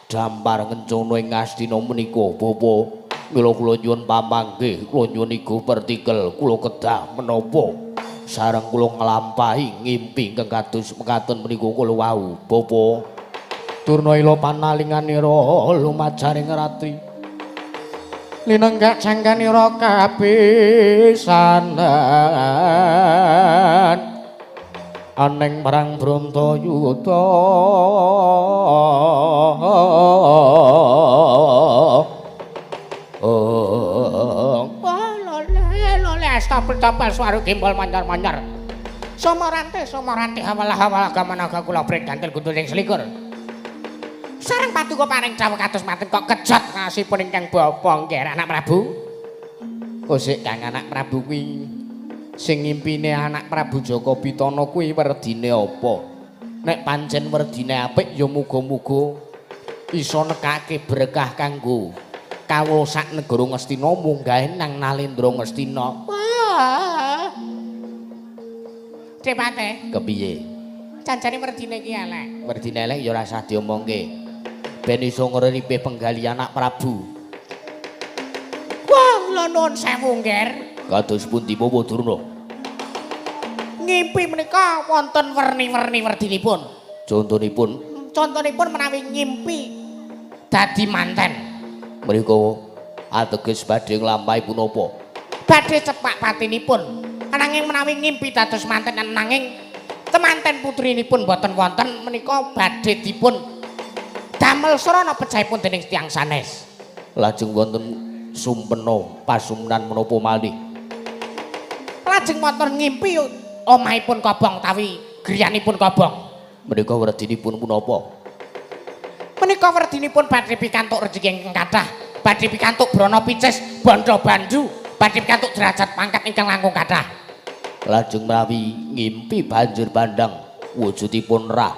dampar ngencana ing Ngastina menika bapa. Mila kula nyuwun pamanggih, kula nyuwun igu partikel, kula kedah menapa sareng kula nglampahi ngimpi ingkang kados mekaten menika kula wau. Bapa Durna ila panalinganira lumajaring ratri. Linenggak jangkanira kapisanan. Aneng perang Brontoyuda. Lole astapel-tapel suara gimbal manyar-manyar. Somarante hawala-hawala gamanaga kula bret gantel gundul ing selikur. Sareng paduka paring dawuh kados maten kok kejot nasipun ingkang bapa nggih anak Prabu. Kosik Kang anak Prabu kuwi sing ngimpine anak Prabu Jaka Pitana kuwi werdine apa? Nek pancen werdine apik ya muga-muga isa nekake berkah kanggo kawula sak negara Ngastina munggahe nang Nalendra Ngastina. Wah. Cepate. Kepiye? Cancane werdine ki elek. Werdine elek ya ora usah diomongke. Ben iso ngripe penggali anak Prabu. Wah, kula nuwun sewu, Nger. Kados pundi Bapak Durna? Ngimpi menika wonten werni-werni werdinipun. Contonipun Menawi ngimpi dadi manten. menika ateges badhe nglampahi punapa? Badhe cepak patinipun. Ananging menawi ngimpi dados manten nanging temanten putrinipun boten wonten menika badhe dipun damel srana pejahipun dening tiyang sanes. Lajeng wonten sumpena pasumnan menapa malih? Lajeng wonten ngimpi omahipun Kobong tawi griyanipun Kobong. Menika werdinipun punapa? Menika werdinipun badhe pikantuk rejeki ingkang kathah, badhe pikantuk brana picis, bondo bandu, badhe pikantuk derajat pangkat ingkang langkung kathah. Lajeng menawi ngimpi banjir bandang wujudipun rah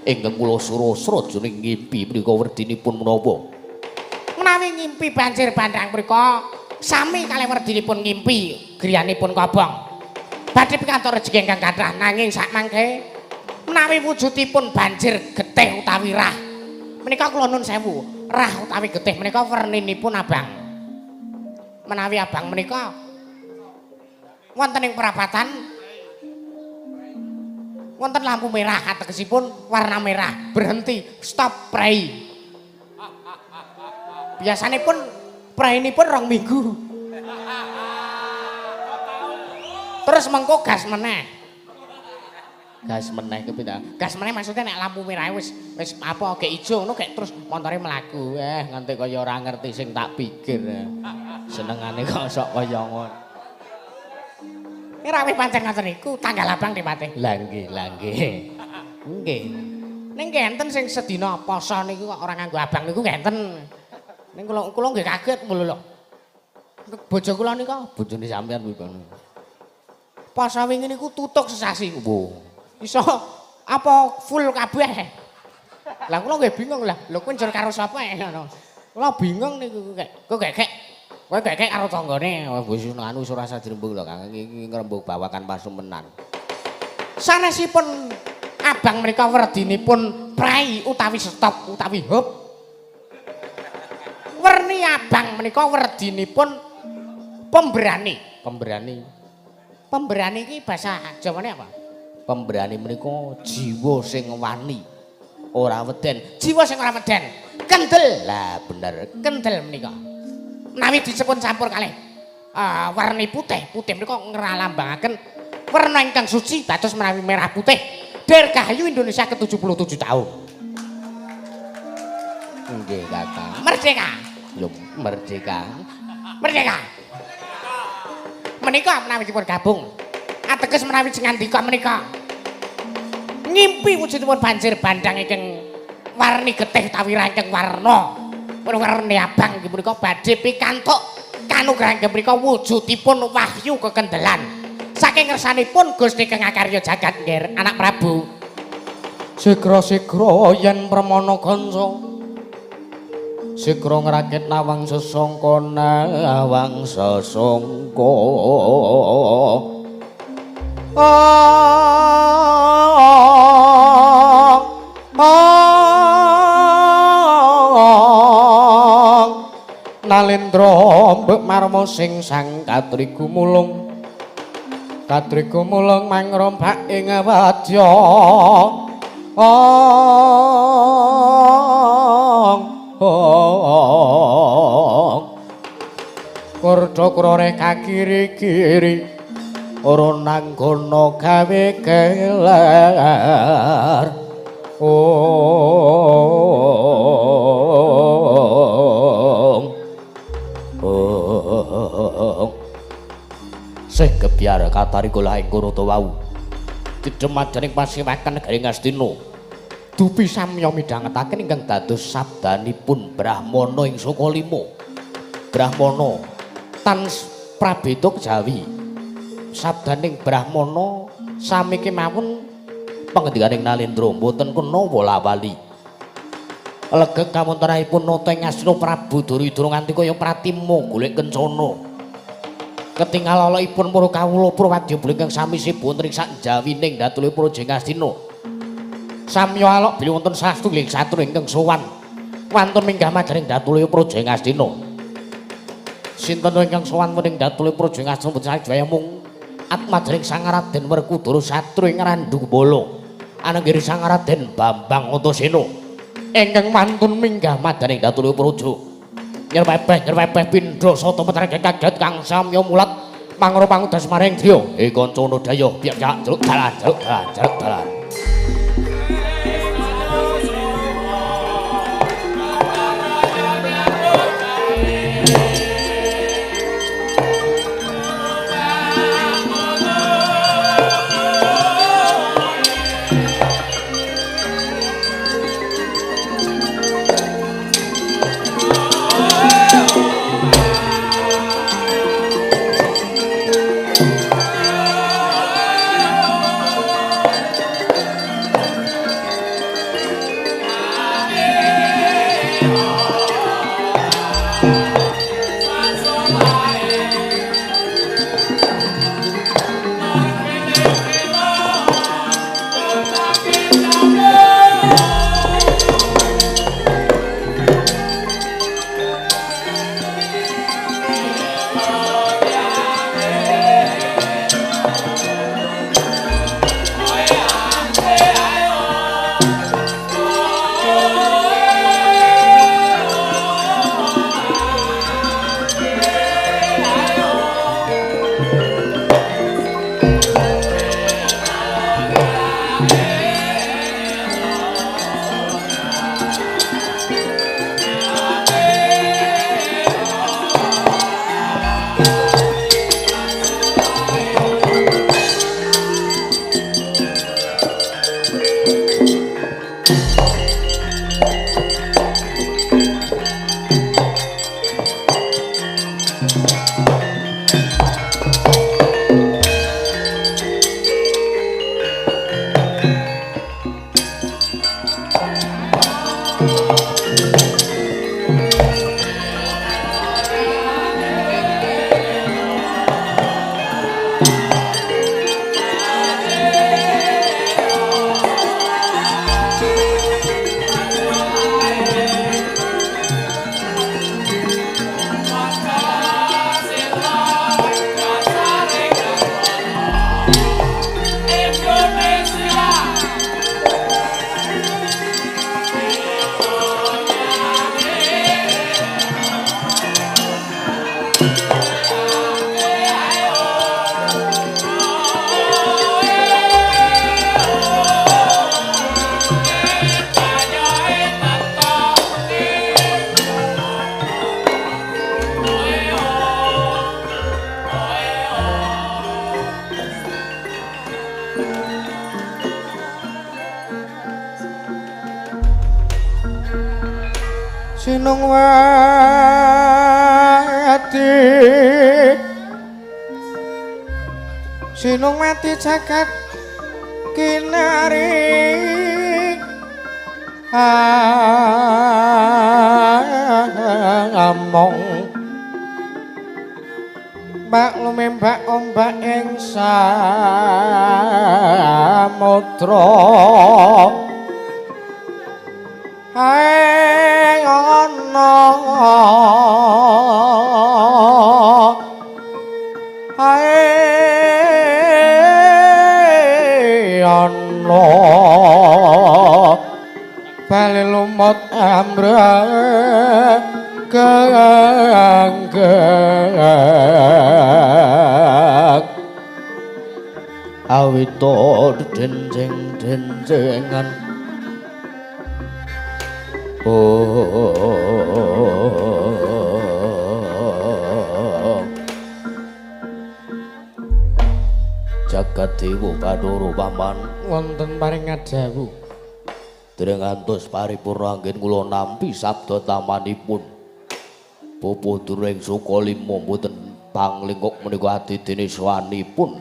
ingkang kula sura-sura jroning ngimpi menika werdinipun menapa? Menawi ngimpi banjir bandang mriku sami kalih werdinipun ngimpi griyanipun Kobong. Badhe pikantuk rejeki ingkang kathah nanging sakmangke menawi wujudipun banjir getih utawi rah menika kula nuwun sewu, rah utawi getih menika werninipun abang. Menawi abang menika wonten ing perapatan wonten lampu merah ategesipun warna merah, berhenti, stop, prei. Biasanipun preinipun 2 minggu. Terus mengko gas meneh. Gas meneh kepindah. Gas meneh maksudnya nek lampu merah wis apa gek ijo ngono gek terus montore mlaku. Nganti kaya ora ngerti sing tak pikir. Senengane kok sok kaya ngono. Ora wis pancen ngoten niku tanggal abang Dipate. Lah nggih. Nggih. Ning ngenten sing sedina poso niku kok ora nganggo abang niku ngenten. Ning kula nggih kaget mulu lho. Bojo kula nika Bojone sampean kuwi kono. poso wingi niku tutuk sesasi. Wo. Iso apa full kabeh. Lah kula nggih bingung lah. Lho kowe njur karo sapa ngono. Kula bingung niku kok gekek. Kowe gekek karo tanggane wis anu surasa dirembug lho Kang. Iki ngrembug bawakan pasumenan. Sanesipun abang menika werdinipun prai utawi stop utawi hop. Werni abang menika werdinipun pemberani. Pemberani iki bahasa Jawane apa? Pemberani menika jiwa sing wani, ora weden. Jiwa sing ora weden. Kendel. Lah bener, kendel menika. Menawi disebut campur kalih warni putih. Putih menika ngralambangaken warna ingkang suci dados menawi merah putih. Dirgahayu Indonesia ke-77 tahun. Nggih, Kakang. Merdeka. Lho, merdeka. Merdeka. Menika menawi dipun gabung ateges menawi sing ngandika menika ngimpi wujudipun banjir bandhang ingkang warni getih utawi rangkeng warna warni abang inggih menika badhe pikantuk kanugrahan inggih menika wujudipun wahyu kekendelan saking ngersanipun Gusti Kang Akarya Jagat nggih anak Prabu. Sigra-sigra yen Pramana Kanca Sikra ngrakit nawang sesangka nawang sesangka Nalendra mbek marma sing sang katri gumulung mangrombak ing wadya Kordha-krore kakiri-kiri ora nanggono gawe kelar sing kebyar katari kula ing kono to wau didhemadening pasiwakan negari Ngastina dupi samya midhangetaken ingkang dados sabdanipun Brahmana ing Sokalima. Brahmana tan prabeda kejawi. Sabdaning Brahmana sami kemawon pangendikaning Nalendra mboten kena wola-wali. Legek kawontenanipun nata ing Ngastina Prabu Duryudana nganti kaya pratima golek kencana. Ketingal lalakipun para kawula Prawadya ingkang sami sibuk ing sak jawining datulipun Praja Ngastina. Samya alok bilih wonten sastuling satru ingkang sowan wonten minggah majaring datulipun Praja Ngastina. Sinten ingkang sowan mening datulipun Praja Ngastina boten sajaya mung atmajaring Sang Raden Werkudara satru ing Randubala ananggiri Sang Raden Bambang Antasena ingkang mantun minggah majaring datulipun Praja. Nyerwepeh pindha sata metrake kaget kang samya mulat mangro pangudas maring driya. Kancana daya biyak jaluk dalan. Sinung mati jagat kinari among mbak lumembak ombak ing samudra hae ana ana bali lumut amra ganggak awito denjeng-denjengan jagat dewa Bathara Paman wonten paring ngadewu dereng ngantos paripurna anggen kula nampi sabda tamanipun Bapa Dureng Sukalima mboten panglingkuk menika adidene swanipun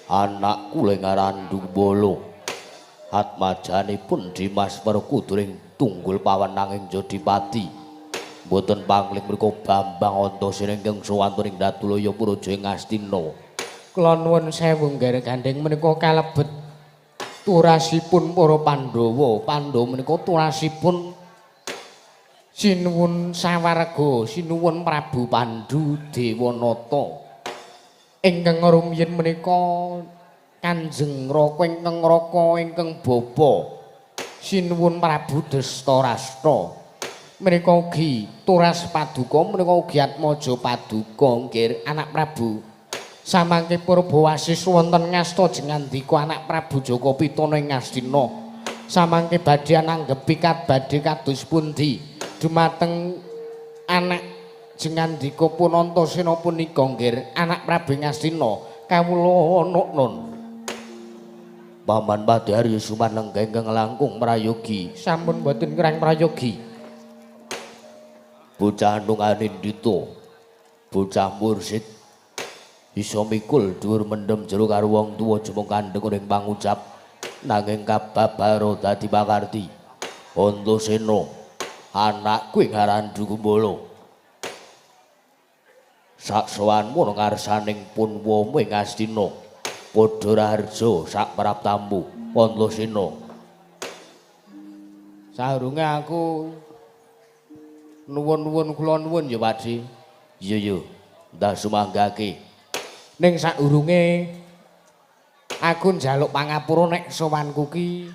anak kula ngaran Dumbala atmajanipun Dimas Werkudring tunggul pawenanging Jodipati mboten pangling menika Bambang Antasena ingkang sowantun ing Datulaya Praja ing Astina. Kula nuwun sewu nggih Gandeng menika kalebet turasipun para Pandhawa. Pandhawa menika turasipun sinuwun sawarga, sinuwun Prabu Pandhu Dewanata. Ingkang rumiyin menika Kanjeng Raka ingkang Raka ingkang Bapa sinuwun Prabu Dastarasta. Menika ugi turas paduka, menika ugi atmaja paduka nggih anak Prabu. Samangke Purbawasis wonten ngasta jengandika anak Prabu Jaka Pitana ing Astina. Samangke badhe nanggepi badhe kados pundi dumateng anak jengandika pun Antasena punika nggih anak Prabu ing Astina kawula nun. Paman Padhe Arya Sumanengga ingkang langkung prayogi Sampun boten kirang prayogi. Bocah Anung Anindita, bocah mursid iso mikul dhuwur mendem jero karo wong tuwa jemung kandheng ning pangucap nanging kababaro dadi pakarti Antasena anakku ing aran Dukumbala sak sowanmu ngarsaning punwamu ing Astina padha raharja sak parab tambu Antasena. Saurunge aku nuwun-nuwun kula nuwun ya Pakji. Iya ndah sumanggake. Ning saurunge aku njaluk pangapura nek sowanku ki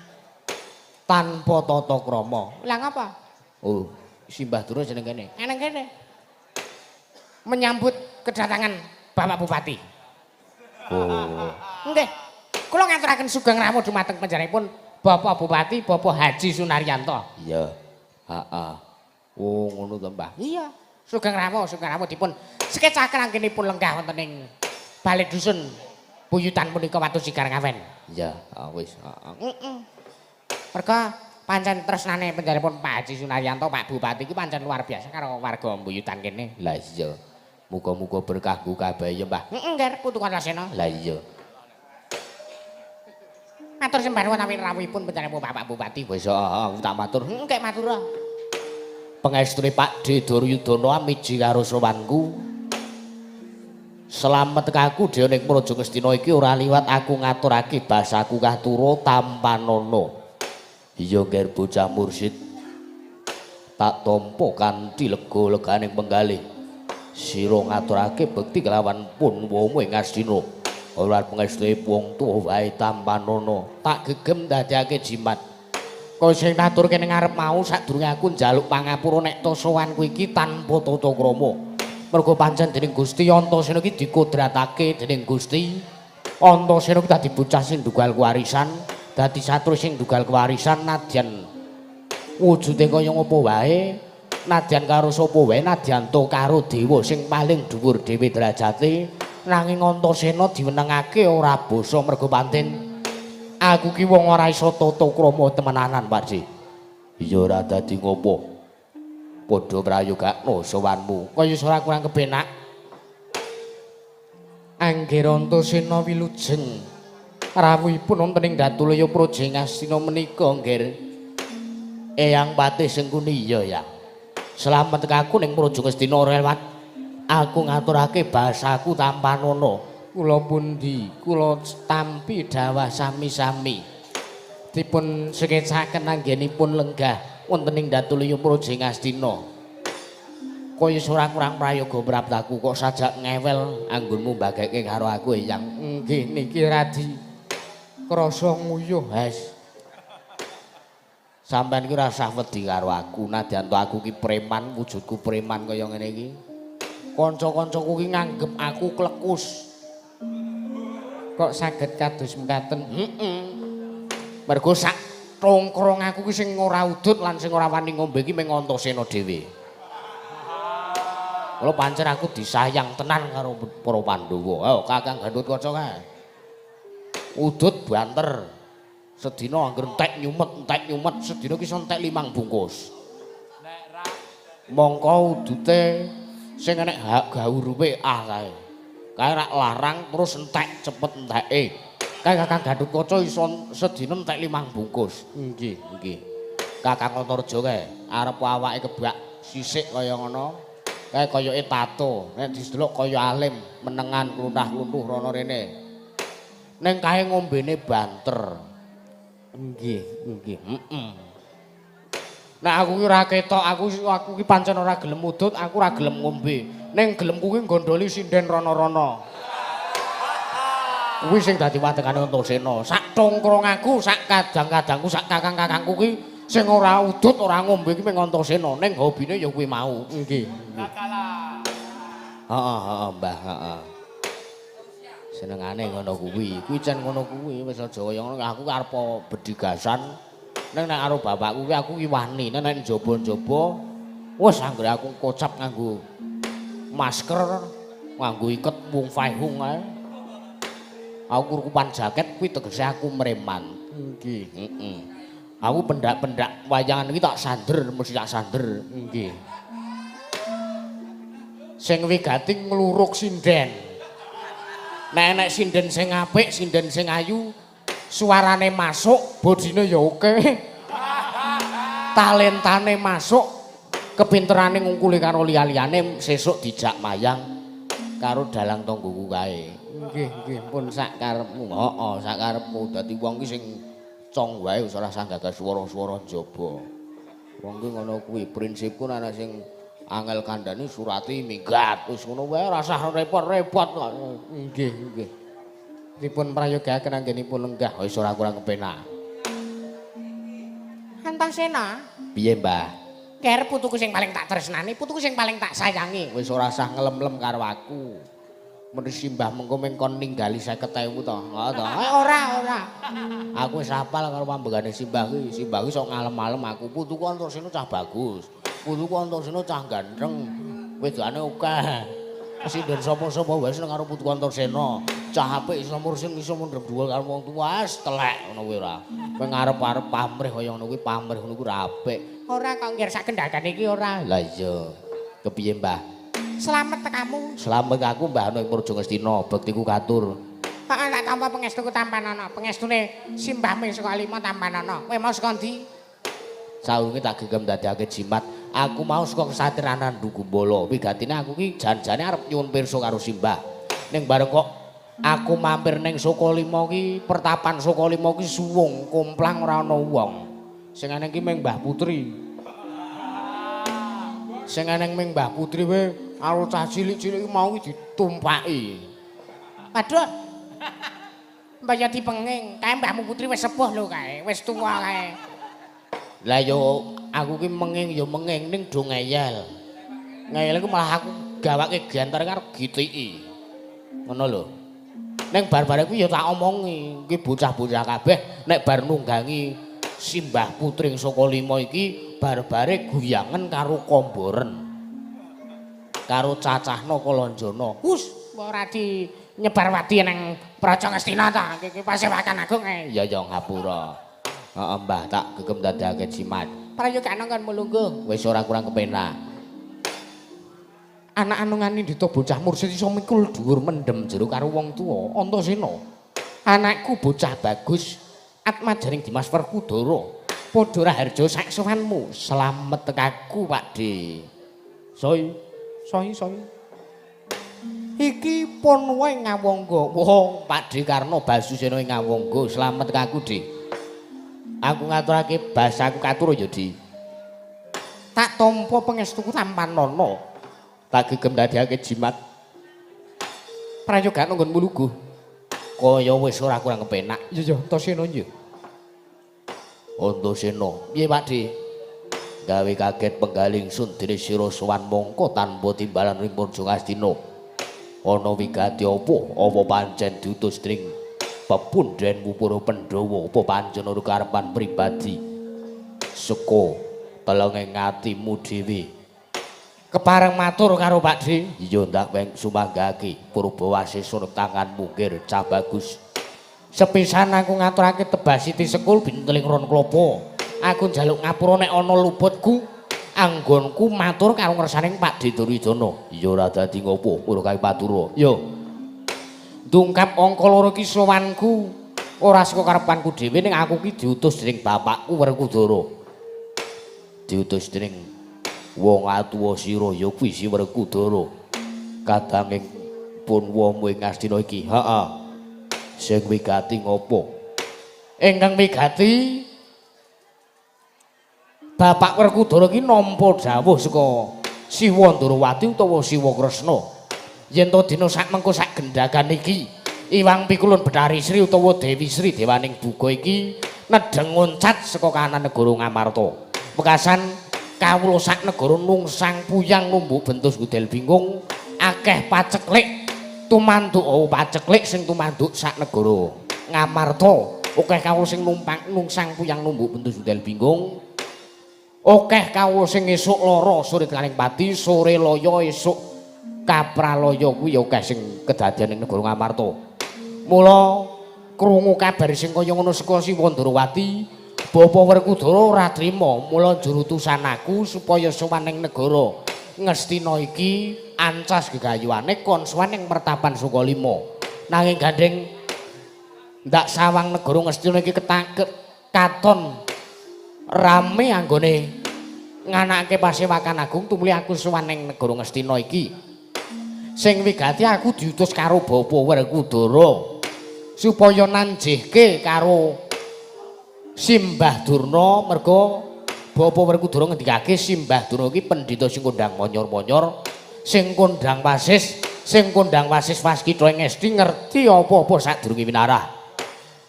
tanpa tata krama. Lah ngapa? Oh, Simbah Durna jeneng kene. Eneng kene. Menyambut kedatangan Bapak Bupati. Oh. Nggih. Kula ngaturaken sugeng ramu dumateng panjenenganipun Bapak Bupati Bapak Haji Sunaryanto. Iya. Heeh. Oh, ngono to, Mbah. Iya. Sugeng ramu dipun skecaken anggenipun lenggah wonten ing Balai Dusun Buyutan punika watu sigar ngawen. Iya, wis. Merga pancen tresnane panjenenganipun Pak Haji Sunaryanto Pak Bupati iki pancen luar biasa karo warga Buyutan kene. Lah iya. Muga-muga berkah kabeh ya, Mbah. Nggih, putukan Lasena. Lah iya. Matur sembah nuwun awi rawuhipun panjenenganipun Bapak Bupati. Wis aku tak matur. Nggih matur. Pangestune Pak D Duryudana amiji karo sowanku. Selamet kaku dhewe ning Praja Ngastina iki ora liwat aku ngaturake basaku katura tampanana. Iya nggih bocah mursid. Tak tampa kanthi lega-leganing penggalih. Sira ngaturake bekti kelawan punwamu ing Astina. Ora pangestune wong tuwa wae tampanana. Tak gegem dadekake jimat. Kok sing ngaturke ning ngarep mau sadurunge aku njaluk pangapura nek to sowanku iki tanpa tata krama. Mergo pancen dening Gusti Antasena iki dikodratake dening Gusti Antasena iki dadi bocah sing dugal kewarisan, dadi satru sing dugal kewarisan nadyan wujude kaya ngopo wae, nadyan karo sapa wae, nadyan to karo dewa sing paling dhuwur dhewe derajate, nanging Antasena diwenengake ora basa mergo pancen aku ki wong ora iso tata krama temenanan, Pakji. Iya ora dadi ngopo. padha prayogakna sowanmu. Kaya ora kurang kepenak. Angger Antasena wilujeng rawuhipun wonten ing Datulaya Praja Ngastina menika ngger. Eyang Patih Sengkuni iya ya. Slamet aku ning Praja Ngastina lewat. Aku ngaturake bahasaku tanpa nono. Kula pundi? Kula tampi dawah sami-sami. Dipun sekecaken anggenipun lenggah wonten ing Datulaya Praja Ngastina. Kaya ora kurang prayoga praptaku kok sajak ngewel anggonmu bageke karo aku Eyang. Nggih niki radi krasa nguyuh, Has. Sampeyan iki ora usah wedi karo aku, nadyan to aku ki preman, wujudku preman kaya ngene iki. Kanca-kancaku ki nganggep aku klekus. Kok saged kados mekaten? Mergo sak tongkrong aku ki sing ora udut lan sing ora wani ngombe ki mung Antasena dhewe. Kula pancen aku disayang tenan karo para Pandhawa. Ayo Kakang Gatotkaca kae. Udut banter. Sedina anggere entek nyumet sedina ki iso entek 5 bungkus. Mongko udute sing enek gawurupe kae. Kae rak larang terus entek cepet enteke. Kae Kakang Gatotkaca iso sedina entek 5 bungkus. Nggih, nggih. Kakang Antareja kae arep awake kebak sisik kaya ngono. Kae koyoke tato, nek didelok kaya alim, menengan kluthah-kluthuh rono rene. Ning kae ngombene banter. Nggih, nggih. Nek aku ki ora ketok, aku ki pancen ora gelem udut, aku ora gelem ngombe. Ning gelemku ki gondoli sinden rono-rono. Kuwi sing dadi watekane Antasena. Sak tongkrong aku, sak kadang-kadangku, sak kakang-kakangku ki sing ora udut, ora ngombe ki mung Antasena. Ning hobine ya kuwi mau. Nggih. Heeh, Mbah, heeh. Senengane ngono kuwi. Kuwi cen ngono kuwi wis aja kaya ngono. Aku arep bedigasan. Ning nek karo bapakku ki aku ki wani. Nek njaba-njaba wis anggere aku kocap nganggo masker, nganggo iket wung faihung ae. Aku kurupan jaket kuwi tegese aku mreman. Nggih, heeh. Aku pendak-pendak wayangan iki tak sander, mesti tak sander. Nggih. Sing wigati ngluruk sinden. Nek enek sinden sing apik, sinden sing ayu, suarane masuk, bodine ya oke. Talentane masuk, kepinterane ngungkuli karo liya-liyane sesuk dijak mayang karo dalang tanggoku kae. Nggih, nggih, pun sak karepmu. Heeh, sak karepmu. Dadi wong ki sing cong wae wis ora usah gagas swara-swara njaba. Wong ki ngono kuwi prinsipku ana sing angel kandhani surati minggat wis ngono wae ora usah repot-repot kok. Nggih, nggih. Dipun prayogaken anggenipun lenggah wis ora kurang kepenak. Antasena. Piye, Mbah? Ker putuku sing paling tak tresnani, putuku sing paling tak sayangi. Wis ora usah ngelem-lem karo aku. Men simbah mengko mengkon ninggali 50.000 to. Heeh to. Ora. Aku wis hafal karo pambegane simbah ki. Simbah ki sok ngalem-alem aku. Putuku Antasena cah bagus. Putuku Antasena cah ganteng. Wedane akeh. Sinden sapa-sapa wae seneng karo putuku Antasena. Cah apik iso mursin iso mundhep dhuwur karo wong tuwa wis telek ngono kuwi ora. Kowe ngarep-arep pamrih kaya ngono kuwi pamrih ngono kuwi ora apik. Ora kok ngger sak kendhakane iki ora. Lah iya. Kepiye, Mbah? Slamet tekamu. Slamet aku Mbah ning Praja Ngastina, bektiku katur. Heeh, tak tampa pengestuku tampanana. Pengestune simbahmu saka lima tampanana. Kowe mau saka ndi? Saurunge tak gegem dadekake jimat. Aku mau saka kesatiranan Dukumbala. Wigatine aku ki jan-jane arep nyuwun pirsa karo simbah. Ning bareng kok aku mampir ning Sukalima ki, pertapan Sukalima ki suwung, komplang ora ana wong. Sing ana ki mung Mbah Putri. Sing ana mung Mbah Putri wae karo cah cilik-cilik mau ditumpaki. Waduh. Mbah ya dipenging, kae Mbahmu Putri wis sepuh lho kae, wis tuwa kae. Lah yo aku ki menging yo menging ning do ngeyel. Ngeyel iku malah aku gawake gantar karo gitiki. Ngono lho. Ning bar-bare kuwi ya tak omongi, iki bocah-bocah kabeh nek bar nunggangi Simbah Putri Sukalima iki bar-bare guyangen karo komboren. Karo cacahna Kalanjana. Hus, ora di nyebarwati nang Praja Ngastina ta, iki Pasewakan Agung ae. Ya ngapura. Heeh Mbah tak gegem dadekake jimat. Prayoga nang kon mulungguh. Wis ora kurang kepenak. Anak anungane dita bocah mursid iso mikul dhuwur mendem jero karo wong tuwa. Antasena. Anakku bocah bagus. Atmajaring Dimas Werkudara. Padha raharja sak sowanmu. Slamet tekaku, Pakde. Soi. Iki pun wae ngawangga. Wong Pakde Karna Basusena ing ngawangga. Slamet tekaku, Dik. Aku ngaturake basaku katur ya, Dik. Tak tampa pangestuku tampanana. Tak gegem dadekake jimat. Prayoga nggonmu lugu. Kaya wis ora kurang kepenak. Iya, Antasena ya. Antasena, piye Pakde? Gawe kaget penggaling sun dene sira sowan mongko tanpa timbalan ring Praja Ngastina. Ana wigati apa? Apa pancen diutus dening pepundhenmu para Pandhawa apa pancen ora karepan pribadi? Seka telenge ngatimu dhewe. Kepareng matur karo Pakde. Iya ndak weng sumanggake Purbawasesa ning tanganmu ngger cah bagus. Sepisan aku ngaturake tebasiti sekul binteling ron klapa. Aku njaluk ngapura nek ana luputku. Anggonku matur karo ngersaning Pakde Duryudana. Iya ora dadi ngopo, ora kae patura. Yo. Dungkap angka loro ki sowanku ora saka karepanku dhewe ning aku ki diutus dening bapakku Werkudara. Diutus dening wong atuwa sira ya kuwi si Werkudara. Kadanging pun womu ing Ngastina iki. Heeh. Sing wigati ngopo? Ingkang wigati Bapak Werkudara ki nampa dawuh saka Siwa Ndarawati utawa Siwa Kresna. Yen to dina sak mengko sak gendhagan iki Iwang Pikulun Betari Sri utawa Dewi Sri Dewaning Buga iki nedheng ngoncat saka kahanan negara Ngamarta. Wekasan kawula sak negara nungsang puyang numbuk bentus gudel bingung akeh paceklik tumanduk paceklik sing tumanduk sak negara Ngamarta. Akeh kawula sing numpang nungsang puyang numbuk bentus gudel bingung. Akeh kawula sing esuk lara sore kaling pati, sore loyo esuk kapraloyo kuwi akeh sing kedadian ing negara Ngamarta. Mula krungu kabar sing kaya ngono saka Siwa Ndarawati, Bapak Werkudara ora trima, mula njur utusan aku supaya sowan ing negara Ngastina iki ancas gegayuhane kon sowan ing mertapan Sukalima. Nanging gandeng ndak sawang negara Ngastina iki katon rame anggone nganakake pasewakan agung tumuli aku sowan ing negara Ngastina iki. Sing wigati aku diutus karo Bapak Werkudara supaya nanjihke karo Simbah Durna merga Bapak Werkudara ngendikake Simbah Durna iki pendhita sing kondhang monyor-monyor, sing kondhang wasis waskita ing Ngesti ngerti apa-apa sadurunge winarah.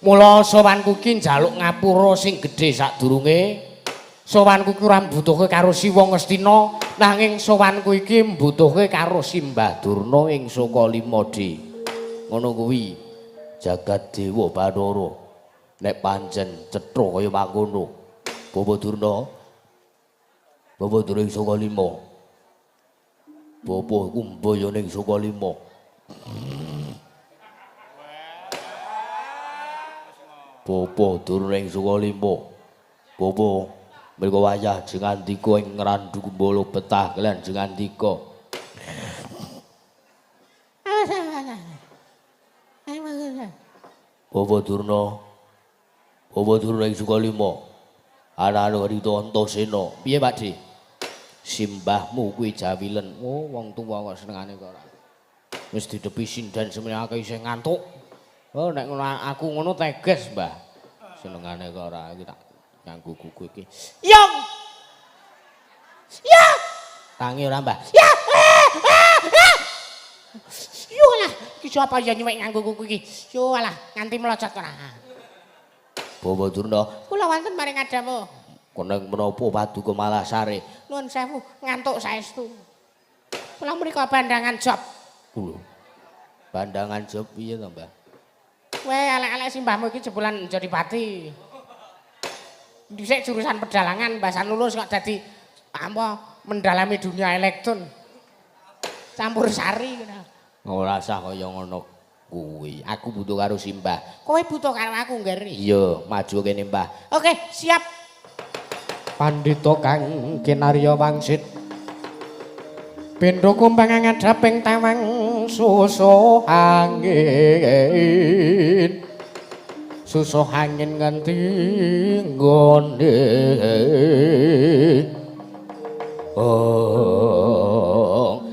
Mula sowanku ki njaluk ngapura sing gedhe sadurunge. Sowanku ki ora mbutuhke karo Siwa Ngastina, nanging sowanku iki mbutuhke karo Simbah Durna ing Sukalima, Dik. Ngono kuwi. Jagat Dewa Bathara nek pancen cetha kaya mangkono. Bapak Durna ing Sukalima. Bapak kumbaya ning Sukalima. Bapak Durna ing Sukalima. Bapak mriko wayah jengandika ing ngrandu kumbala betah kalian jengandika. Bapak Durna ing Sukalima. Ana-ana Rita Antasena. Piye, Pakde? Simbahmu kuwi jawilen. Oh, wong tuwa kok senengane kok ora. Wis didepi sindan semene akeh isih ngantuk. Oh, nek ngono aku ngono teges, Mbah. Senengane kok ora iki tak nganggo kuku iki. Yong. Ya. Tangi ora, Mbah? Ya. Yo lah, iki sapa ya nyuwek nganggo kuku iki? Yo lah, nganti melocot ora. Bapak Durna, Kula wonten maring adamu. koneng menapa paduka malah sare? Nuwun sewu, ngantuk saestu. Kula mriko bandangan job. Lho. Bandangan job piye to, Mbah? Kowe elek-elek simbahmu iki jebolan jadi pati. Dhisik jurusan pedalangan, bahasan lulus kok dadi apa mendalami dunia elektron. Campur sari ngono. Ora usah kaya ngono kuwi. Aku butuh karo Simbah. Kowe butuh karo aku, Ngger. Iya, maju kene, Mbah. Oke, siap. Pandhita kang kinarya wangsit pindha kumbang ngadhaping tawang susuh angin susuh angin nganti nggone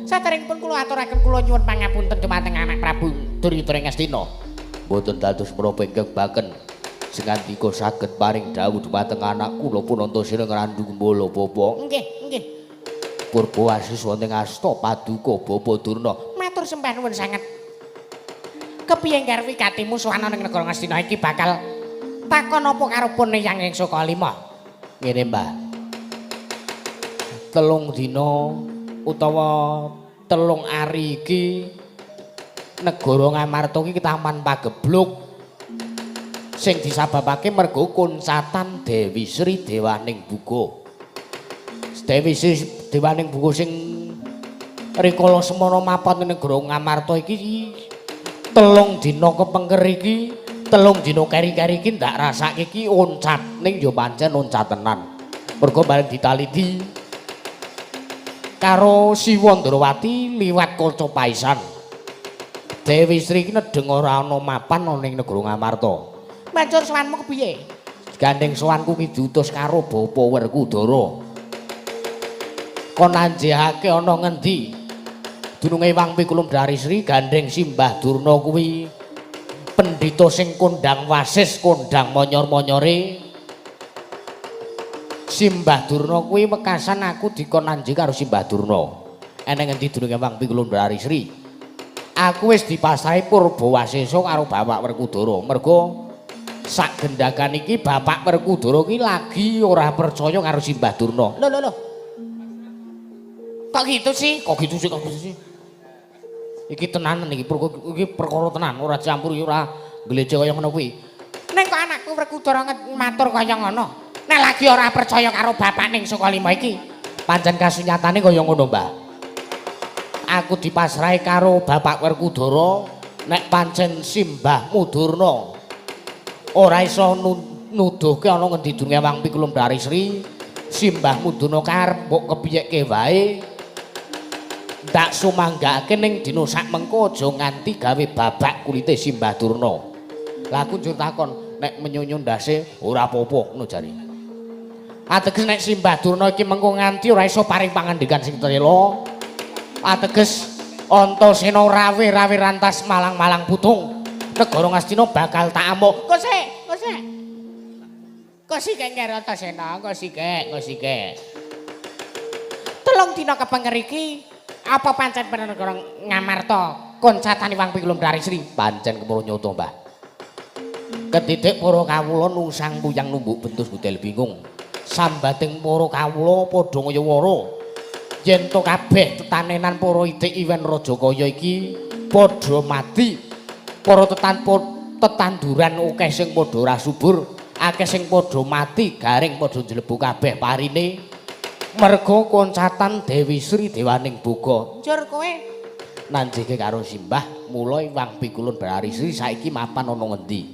saderengipun kula aturaken kula nyuwun pangapunten dumateng anak Prabu Duryudana Ngastina Mboten dados menapa ingkang baken sengandika saged paring dawuh dumateng anak kula Punantasena ngrandu Kumbala Bapa. nggih nggih Purba asis wonten asta paduka Bapa Durna. matur sembah nuwun sanget kepiye garwi katimu suwana ning negara Ngastina iki bakal takon apa karo pune yang ing Sukalima Ngene Mbah. 3 dina utawa 3 ari iki negara Ngamarta iki taman pagebluk sing disababake mergo kuncatan Dewi Sri Dewaning Buga. Dewi Sri Dewaning Buga sing rikala semana mapan ning negara Ngamarta iki 3 dina kepengker iki 3 dina keri-keri iki ndak rasake iki oncat ning ya pancen oncat tenan. Mergo bareng ditaliti karo Siwa Ndrawati liwat kaca paisan. Dewi Sri iki nedeng ora ana mapan ana ning negara Ngamarta. Mancur sowanmu kepiye Gandeng sowanku ki diutus karo Bapa Werkudara. Kon anjehake ana ngendi? Dununge Wang Pikulum Darisri gandeng Simbah Durna kuwi pendhita sing kondang wasis, kondang monyor-monyore. Simbah Durna kuwi wekasan aku dikon anjing karo Simbah Durna. Eneng ngendi dununge Wang Pikulum Darisri? Aku wis dipasrahi Purbawasesa karo Bapak Werkudara. Mergo sak gendakan iki Bapak Werkudara iki lagi ora percaya karo Simbah Durna. lho kok gitu sih Kok gitu sih? Iki tenanan iki perkara tenan, ora campur ora glecek kaya ngono kuwi. ning kok anakku Werkudara matur kaya ngono nek lagi ora percaya karo bapak ning Sukalima iki Pancen kasunyatane kaya ngono, Mbah. Aku dipasrahi karo Bapak Werkudara nek pancen Simbahmu Durna ora iso nuduhke ana ngendi dununge Wang Pikulum Darisri, Simbahmu Durna karep mbok kepiyeke wae ndak sumanggake ning dina sak mengko aja nganti gawe babak kulite Simbah Durna. Lah aku njur takon, nek menyunyu ndase ora apa-apa ngono jare. Ateges nek Simbah Durna iki mengko nganti ora iso paring pangandikan sing trela. Ateges Antasena rawe-rawe rantas malang-malang putung. Negara Ngastina bakal tak amuk. kok sik kengker Antasena kok sik 3 dina kepengker iki apa pancen bener negara Ngamarta koncatane Wang Pikulum Darisri Pancen keporo nyoto, Mbah. Ketitik para kawula nungsang puyang numbuk bentus budel bingung. Sambating para kawula padha ngayawara yen to kabeh tetanenan para idik Iwen Rajakaya iki padha mati. Para tetanduran akeh sing padha ora subur, akeh sing padha mati, garing padha njlebu kabeh parine. Merga koncatan Dewi Sri Dewaning Buga. njur kowe Nanjike karo Simbah, mula Wang Pikulun Darisri saiki mapan ana ngendi?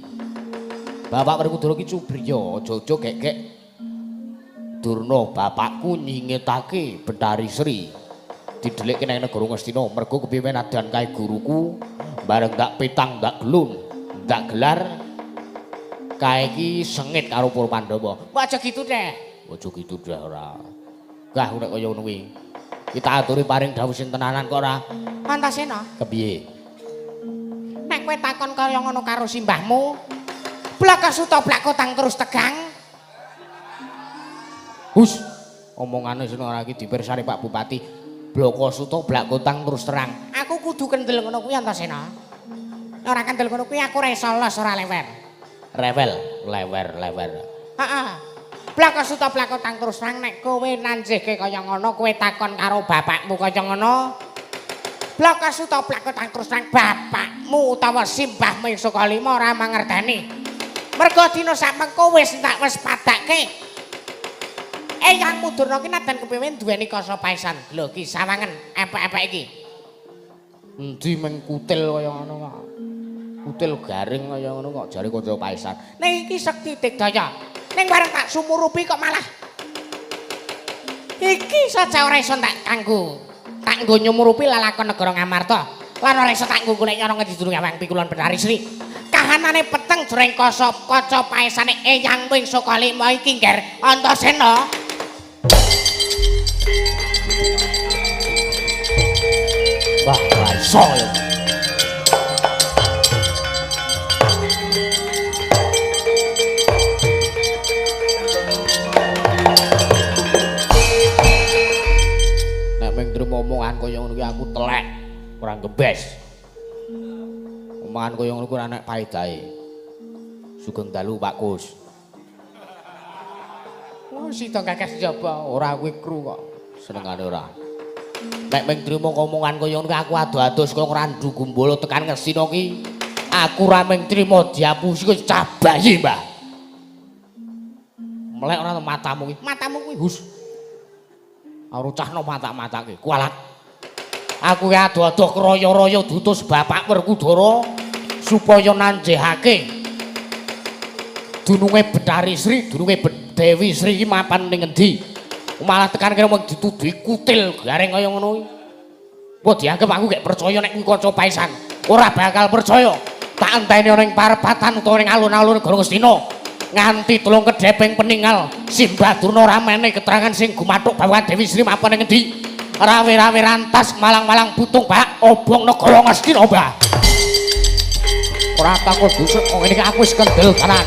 Bapak Werkudara ki cubriya, aja-aja gek-gek. Durna bapakku nyingetake Darisri. Didelikke nang negara Ngastina, merga kepiye nadan kae guruku, bareng dak petang, dak gelun, dak gelar. Kae iki sengit karo para Pandhawa. kok aja gitu deh Aja gitu dah ora. Gah nek kaya ngono kuwi. Kita aturi paring dawuh sing tenanan kok ora. Antasena Kepiye? nek kowe takon kaya ngono karo simbahmu blaka suta blak kotang terus tegang Hus, omongane sing ora iki dipirsani Pak Bupati. Bloko suta blak kotang terus terang. aku kudu kendel ngono kuwi Antasena ora kendel ngono kuwi aku ora iso los ora lewer Lewer. heeh blaka suta blak kotang terus terang nek kowe nanjihke kaya ngono kowe takon karo bapakmu kaya ngono blaka suta blak kotang terus terang bapakmu utawa simbahmu ing Sukalima ora mangerteni mergo dina sak mengko wis padake Eyang Mudurna ki nadan kepiye duweni kasa paisan. Lho ki sawangen epek-epek iki. Endi meng kutil kaya ngono kok. Kutil garing kaya ngono kok jare kanca paisan. Ning iki sekti digdaya. Ning bareng tak sumurupi kok malah iki saja ora iso tak nggo nyumurupi lalakon negara Ngamarta lan ora iso tak nggo golek nyana ngendi durung awang pikulon Betari Sri kahanane peteng jroning kaca paesane Eyang Wing saka lima iki ngger Antasena wah ora iso ya omongan kaya ngono kuwi aku telek ora gebes. Omongan kaya ngono kuwi ora nek paedahe. Sugeng dalu Pak Kus. Oh, sida kakek njaba ora kuwi kru kok. Senengane ora. Nek mung trimo omongan kaya ngono aku ado-ados kok randu gumbala tekan Ngastina ki. Aku ora mung trimo diapusi kok cah bayi, Mbah. Melek ora matamu ki. Matamu kuwi hus. Arucahno matak-matake kualat. Aku ya ado-ado kroyo-royo dutus Bapak Werkudara supaya nanjehake dununge Betari Sri, dununge Dewi Sri iki mapan ning endi. Malah tekan kene mung dituduhi kutil gareng kaya ngono iki. Apa dianggep aku gak percaya nek kuwi kanca paisan. Ora bakal percaya. Tak enteni ning parepatan utawa ning alun-alun Negara Ngastina. Nganti tulung kedheping peninggal Simbah Durna ramene keterangan sing gumathuk bawahan Dewi Sri mapan ing endi rawe-rawe rantas malang-malang butung Pak obong negara Ngastina Mbah ora takut busuk kok ngene iki aku wis kendel tenan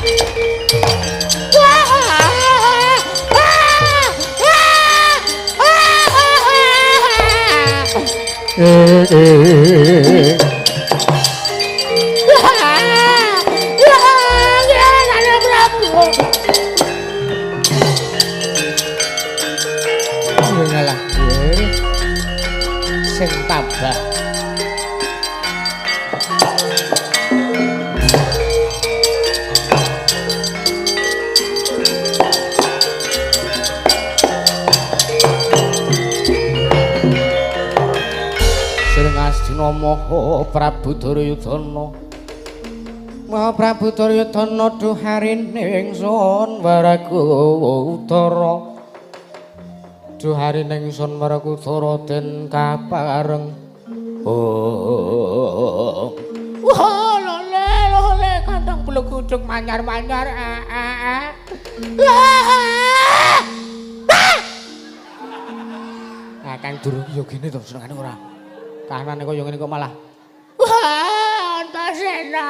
ngalah sing tabah Sring Astina Maha Prabu Duryudana Maha Prabu Duryudana duharining ingsun Werkudara duharining ingsun Werkudara den kapareng wah lole kandang blugudug manyar-manyar Kang Durung ya gene to senengane ora kahanane kaya ngene kok malah wah Antasena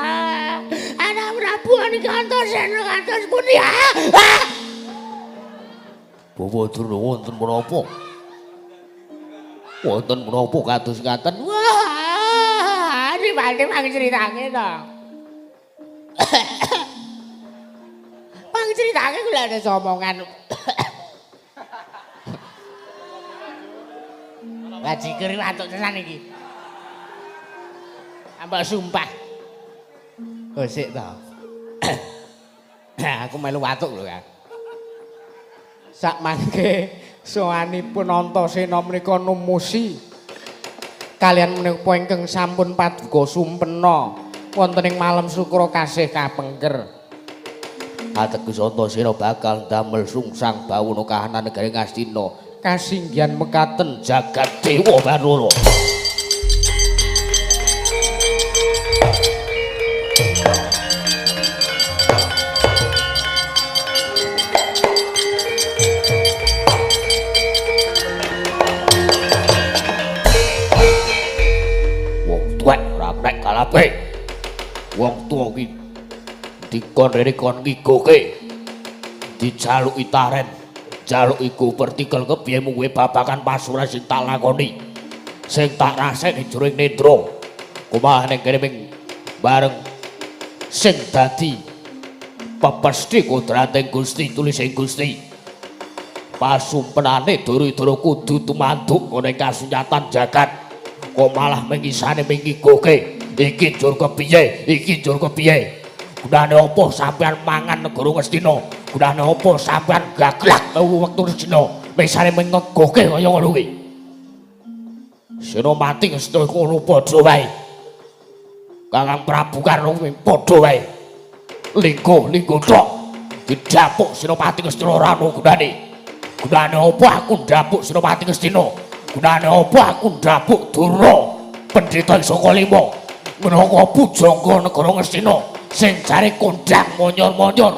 anak Prabu niki Antasena kados pundi Bawa Durna wonten menapa? Wonten menapa kados ngaten? Wah, dibanding critake to. Critake kula ada omongan. Ngaji keri watuk tenan iki. Ambak sumpah. Oh sik to. Aku melu watuk lho, Kang. Sak mangke sowanipun Antasena menika numusi kalian menapa ingkang sampun paduka sumpena wonten ing malam Sukra kasih kapengker. Ateges Antasena bakal damel sungsang bawuna kahanan negari Ngastina kasinggihan mekaten jagat dewa Banara. Wong tuwa ki dikon rene kon ngigoke dijaluki taren jaluki partikel kepiye mung kowe babakan pasuran sing tak lakoni sing tak raseni jroning nendra kumaha ning kene ming bareng sing dadi pepesthi kodrating Gusti tulising Gusti pasumpenane Duryudana kudu tumanduk ning kasunyatan jagat kok malah mengisane mengigoke iki jur kepiye iki jur kepiye gunane apa sampean mangan negara Ngastina gunane apa sampean gaglak wektu Ngastina misale mengegoke kaya ngono kuwi Senopati Ngastina ngono padha wae Kakang Prabu karo padha wae linggo tok didapuk Senopati Ngastina ora ono gunane Gunane apa aku ndapuk Senopati Ngastina? Gunane apa aku ndapuk Dura pendhita saka lima minangka pujangga negara Ngastina sing jare kondang monyor-monyor.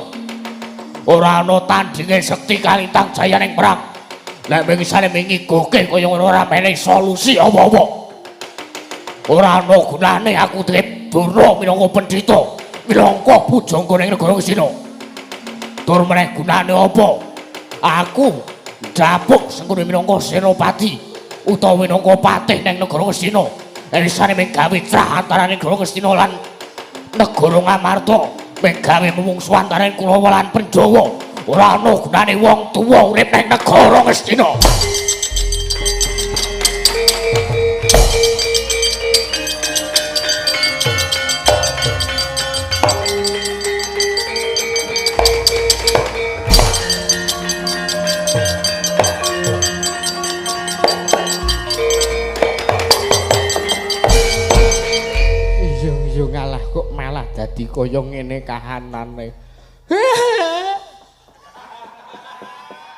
Ora ana tandinge sekti kalintang jayaning perang. Lek mengisane mengigoke kaya ngono ora menehi solusi apa-apa. Ora ana gunane aku trip Dura minangka pendhita, minangka pujangga ning negara Ngastina. Tur meneh gunane apa? Aku ndapuk sengkune minangka senopati utawa minangka patih ning negara Ngastina. Elisane menggawe trah antaraning negara Ngastina lan negara Ngamarta, menggawe mumungsuh antaraning Kurawa lan Pandhawa. Ora ana gunane wong tuwa urip ning negara Ngastina. Kok malah dadi kaya ngene kahanane.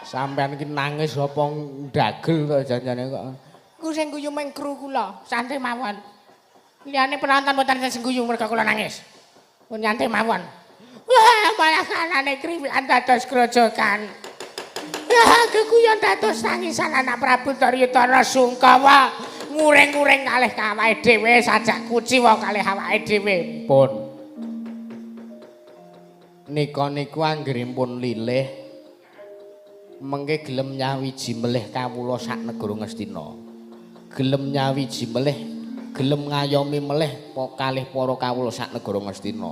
Sampeyan iki nangis apa ndagel to janjane kok. Ku sing guyu meng kru kula, santai mawon. Liyane penonton mboten sing guyu mergo kula nangis. Pun nyantai mawon. Wah, malah kanane kriwikan dados grojogan. Ya, keguyon dados tangisan anak Prabu Duryudana Sungkawa. Nguring-nguring kalih awake dhewe sajak kuciwa kalih awake dhewe. Pun. Nika niku anggenipun lilih mengke gelem nyawiji melih kawula sak negara Ngastina. Gelem nyawiji melih, gelem ngayomi melih kalih para kawula sak negara Ngastina.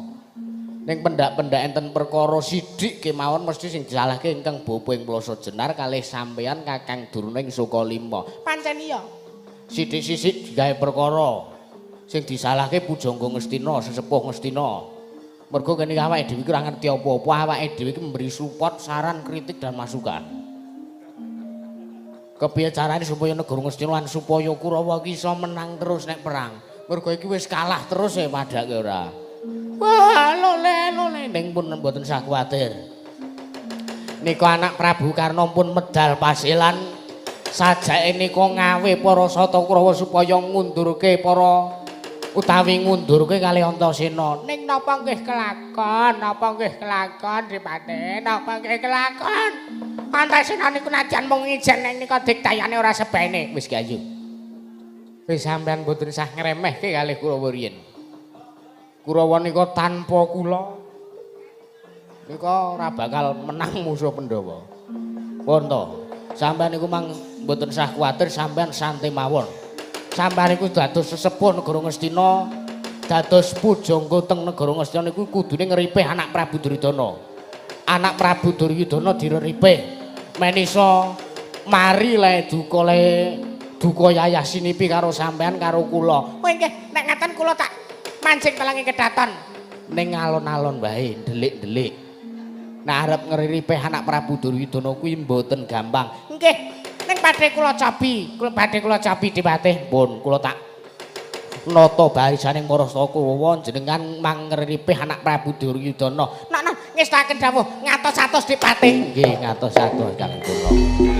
Ning pendak-pendak enten perkara sithik kemawon mesti sing disalahke ingkang bapa ing Plasa Jenar kalih sampeyan Kakang Durna ing Sukalima. Pancen iya. Sithik-sithik digawe perkara sing disalahke pujangga Ngastina, sesepuh Ngastina. Mergo kene awake dhewe iki ora ngerti apa-apa, awake dhewe iki memberi support, saran, kritik dan masukan. Kepiye carane supaya negara Ngastina lan supaya Kurawa iki iso menang terus nek perang. Mergo iki wis kalah terus ya padake ora. Wah, lole ning pun mboten usah kuwatir. Nika anak Prabu Karna pun medal pasilan sajake nika ngawe para Sata Kurawa supaya ngundurke para utawi ngundurke kalih Antasena. Ning napa nggih kelakon? Napa nggih kelakon Dipati? Napa nggih kelakon? Antasena niku najan mung ijen ning nika diktayane ora sebene. Wis ki ayu. Wis sampean mboten usah ngremehke kalih Kurawa riyin. Kurawa nika tanpa kula nika ora bakal menang musuh Pandhawa. Pun to. Sampeyan niku mang mboten usah kuwatir, sampeyan santai mawon. Sampeyan niku dados sesepuh negara Ngastina, dados pujangga teng negara Ngastina niku kudune ngripih anak Prabu Duryudana. Anak Prabu Duryudana diripih men iso mari le duka yayah sinipi karo sampeyan karo kula. Oh nggih, nek ngaten kula tak mancing telangi kedaton ning alon-alon wae delik-delik. Nek arep ngripih anak Prabu Duryudana kuwi mboten gampang. Nggih, ning badhe kula cobi Dipatih. Pun kula tak nata barisaning para Kurawa jenengan mangripih anak Prabu Duryudana. Nek ngestaken dawuh ngatos-atos Dipatih. Nggih, ngatos-atos Kang Durna.